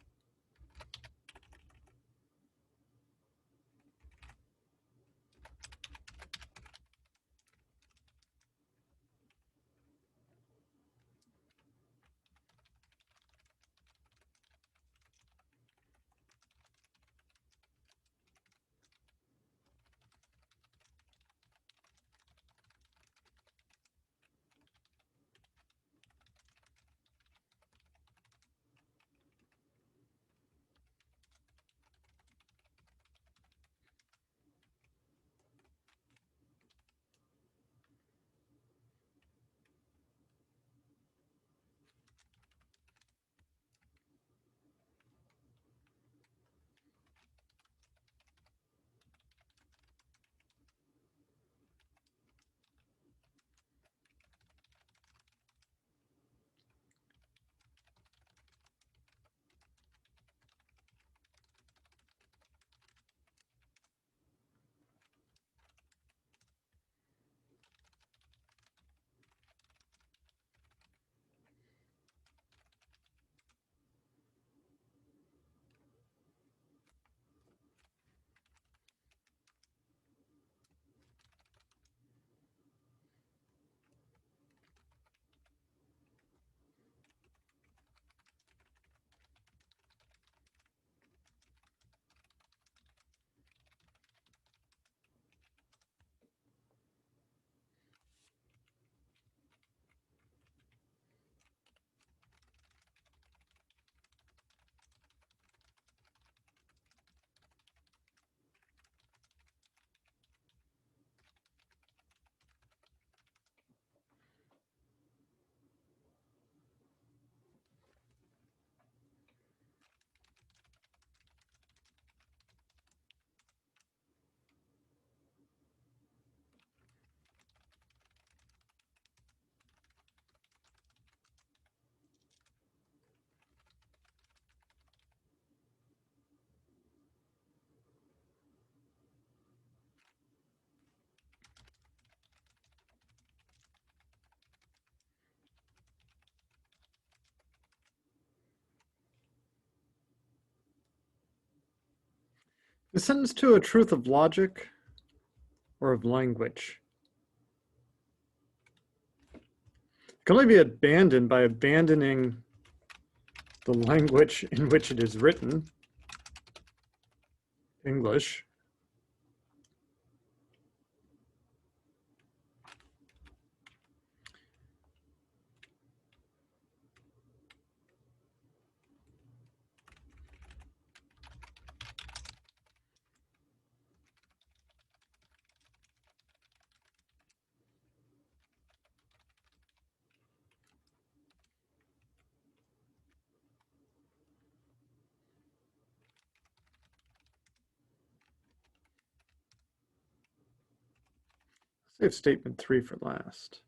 Is sentence two a truth of logic or of language? It can only be abandoned by abandoning the language in which it is written, English. Save statement 3 for last.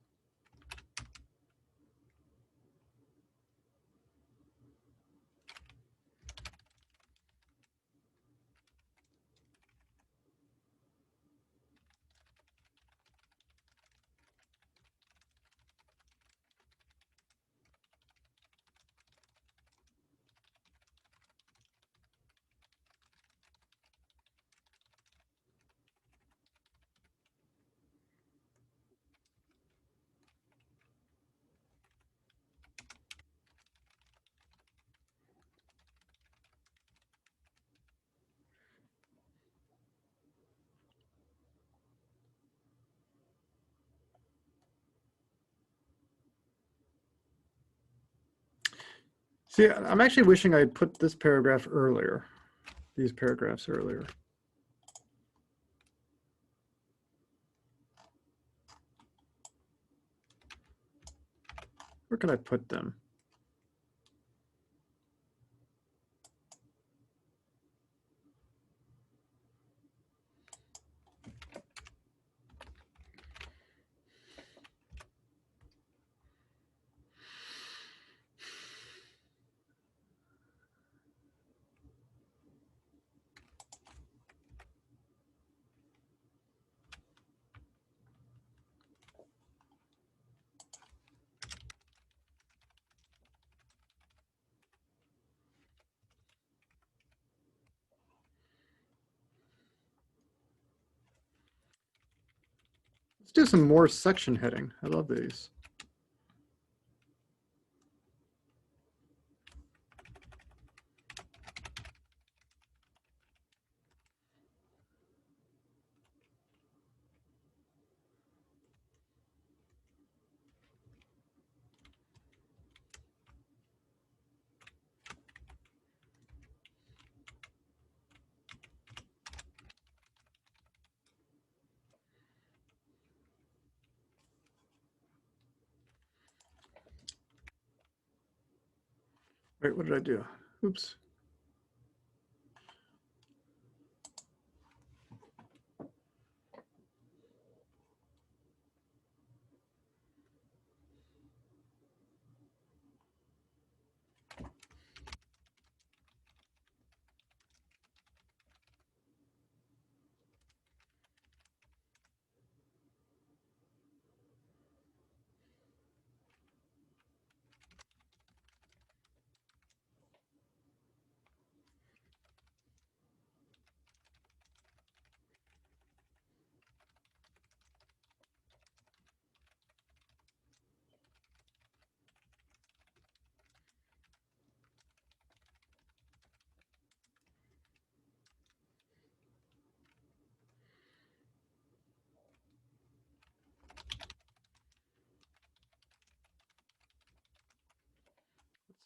See, I'm actually wishing I had put this paragraph earlier, these paragraphs earlier. Where can I put them? Let's do some more section heading. I love these. Wait, what did I do? Oops.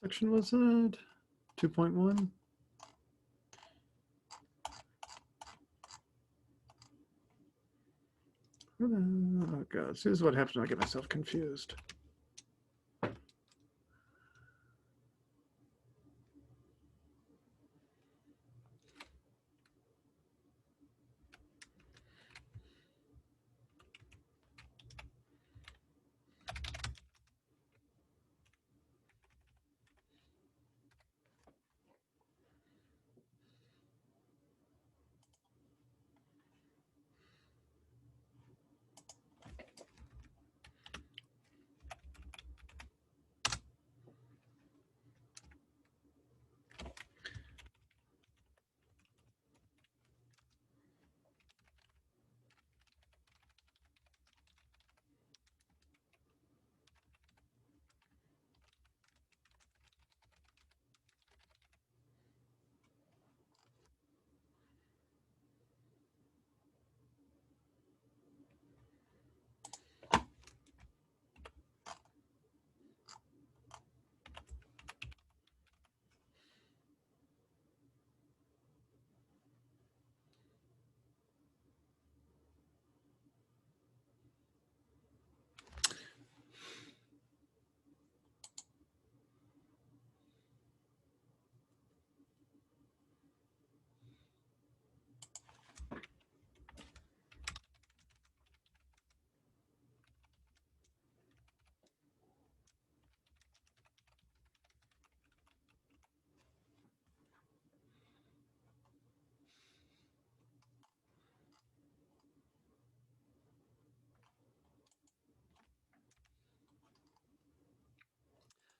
What section was that? 2.1? Oh God, this is what happens when I get myself confused.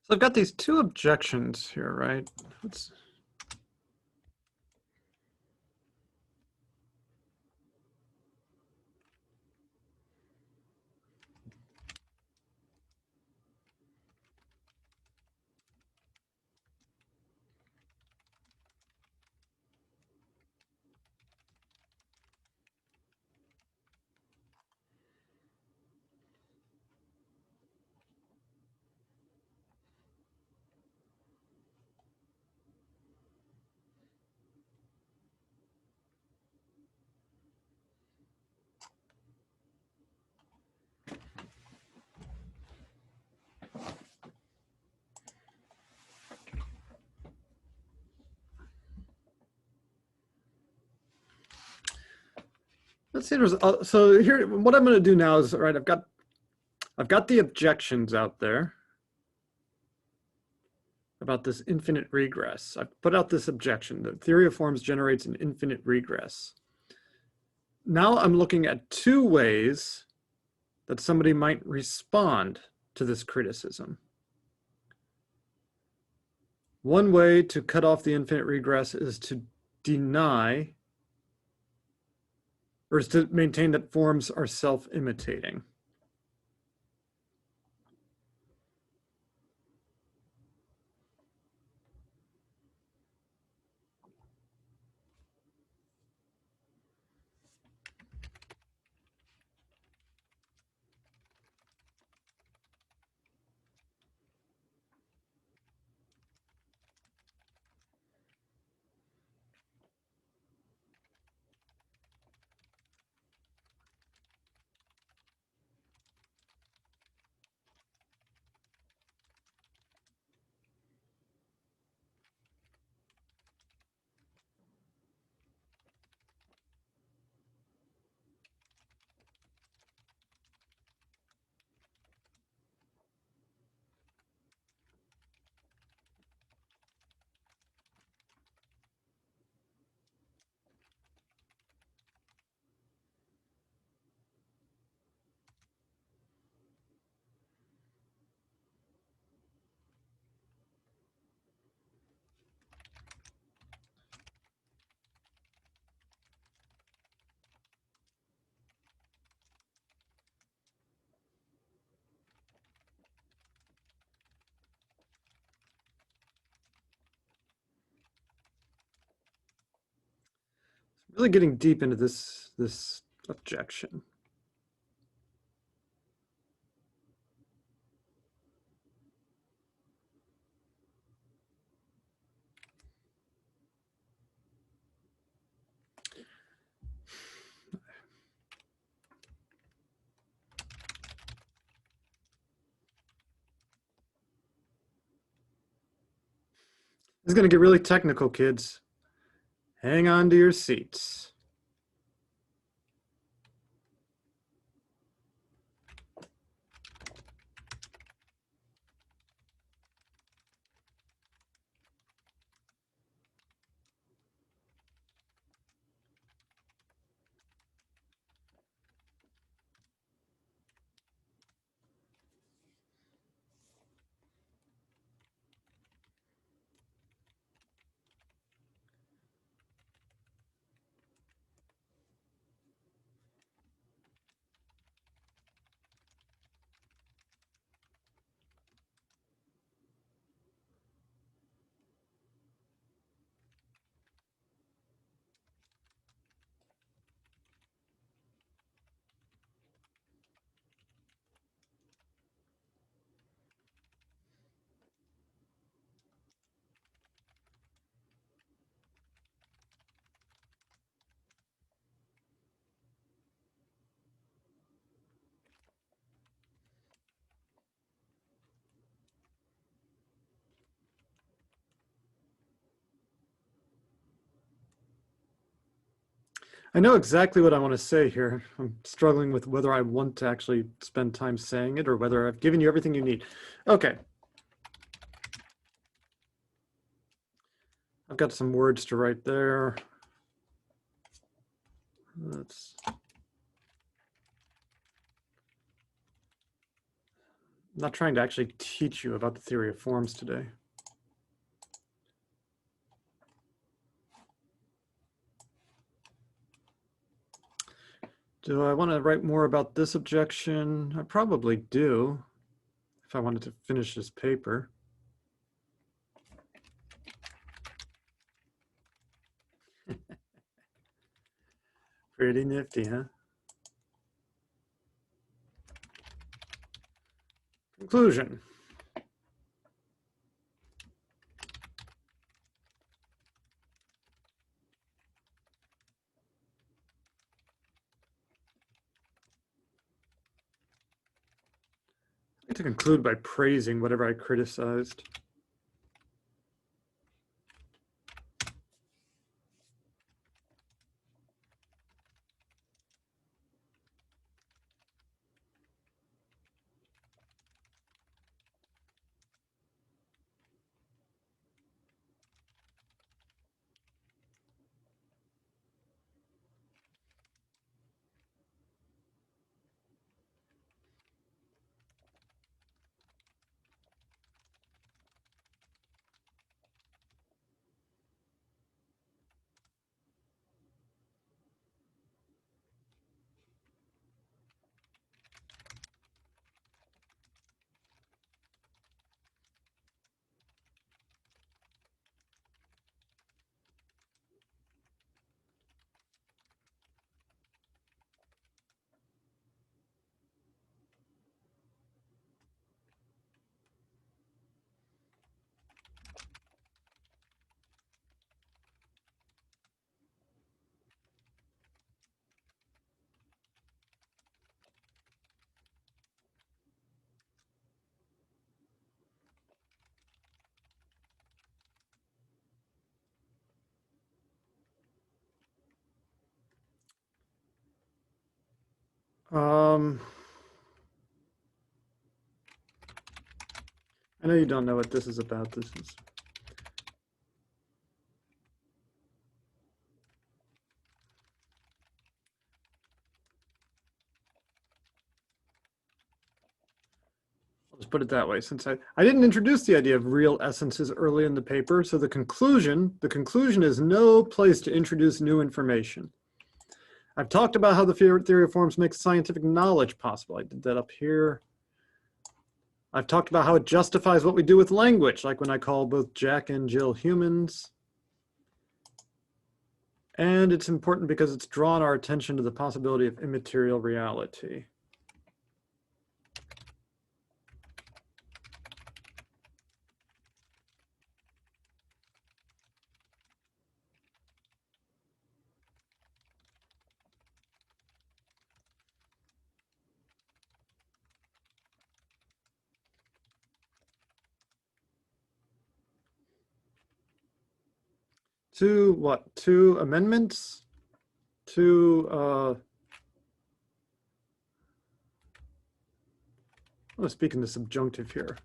So I've got these two objections here, right? Let's see. So here, what I'm going to do now is, all right, I've got the objections out there about this infinite regress. I've put out this objection. The theory of forms generates an infinite regress. Now I'm looking at two ways that somebody might respond to this criticism. One way to cut off the infinite regress is to deny, or is to maintain that forms are self-imitating. Really getting deep into this objection. This is going to get really technical, kids. Hang on to your seats. I know exactly what I want to say here. I'm struggling with whether I want to actually spend time saying it or whether I've given you everything you need. Okay. I've got some words to write there. I'm not trying to actually teach you about the theory of forms today. Do I want to write more about this objection? I probably do, if I wanted to finish this paper. Pretty nifty, huh? Conclusion. I like to conclude by praising whatever I criticized. I know you don't know what this is about. This is let's put it that way. Since I didn't introduce the idea of real essences early in the paper, so the conclusion is no place to introduce new information. I've talked about how the theory of forms makes scientific knowledge possible. I did that up here. I've talked about how it justifies what we do with language, like when I call both Jack and Jill humans. And it's important because it's drawn our attention to the possibility of immaterial reality. Two amendments? I'm speaking the subjunctive here.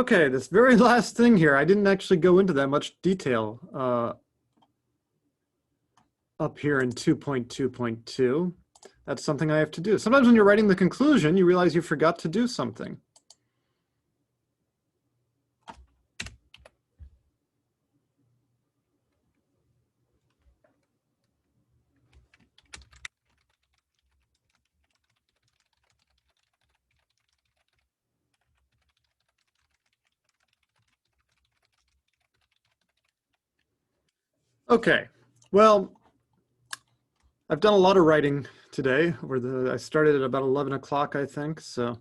Okay, this very last thing here, I didn't actually go into that much detail up here in 2.2.2. That's something I have to do. Sometimes when you're writing the conclusion, you realize you forgot to do something. Okay, well, I've done a lot of writing today. I started at about 11 o'clock, I think. So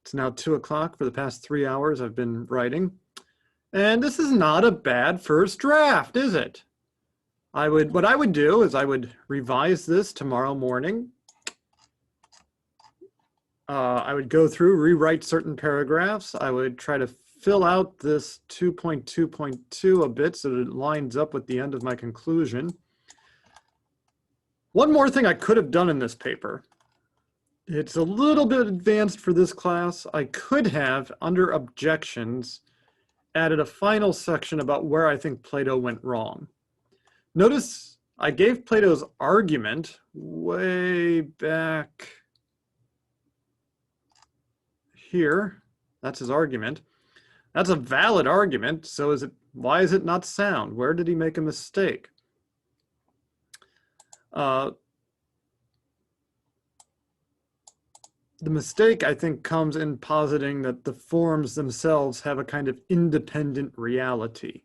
it's now 2 o'clock. For the past 3 hours, I've been writing. And this is not a bad first draft, is it? What I would do is I would revise this tomorrow morning. I would go through, rewrite certain paragraphs. I would try to fill out this 2.2.2 a bit so that it lines up with the end of my conclusion. One more thing I could have done in this paper. It's a little bit advanced for this class. I could have, under objections, added a final section about where I think Plato went wrong. Notice I gave Plato's argument way back here. That's his argument. That's a valid argument. So why is it not sound? Where did he make a mistake? The mistake, I think, comes in positing that the forms themselves have a kind of independent reality.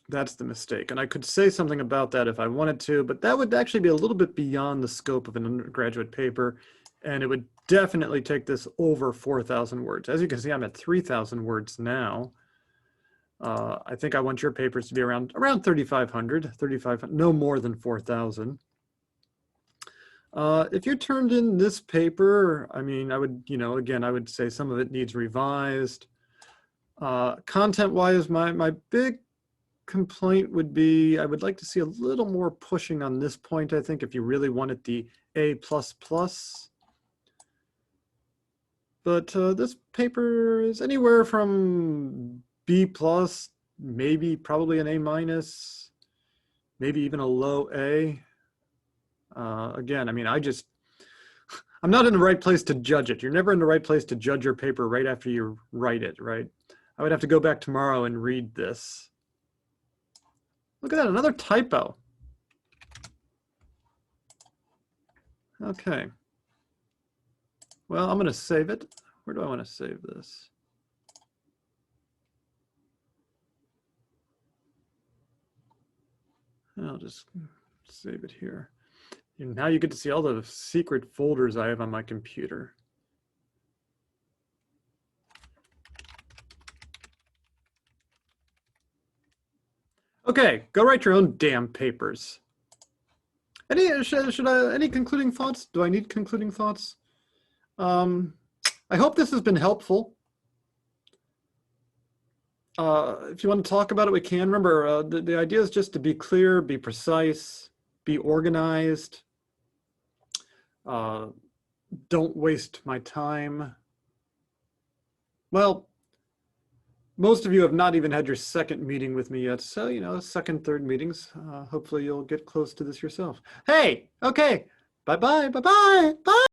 That's the mistake. And I could say something about that if I wanted to, but that would actually be a little bit beyond the scope of an undergraduate paper. And it would definitely take this over 4,000 words. As you can see, I'm at 3,000 words now. I think I want your papers to be around 3,500, no more than 4,000. If you turned in this paper, I mean, I would, again, I would say some of it needs revised. Content-wise, my big complaint would be, I would like to see a little more pushing on this point, I think, if you really wanted the A++. But this paper is anywhere from B+, maybe probably an A-, maybe even a low A. Again, I mean, I'm not in the right place to judge it. You're never in the right place to judge your paper right after you write it, right? I would have to go back tomorrow and read this. Look at that, another typo. Okay. Well, I'm going to save it. Where do I want to save this? I'll just save it here. And now you get to see all the secret folders I have on my computer. Okay, go write your own damn papers. Any concluding thoughts? Do I need concluding thoughts? I hope this has been helpful. If you want to talk about it, we can. Remember, the idea is just to be clear, be precise, be organized. Don't waste my time. Well, most of you have not even had your second meeting with me yet. So, second, third meetings. Hopefully you'll get close to this yourself. Hey, okay. Bye-bye, bye-bye, bye.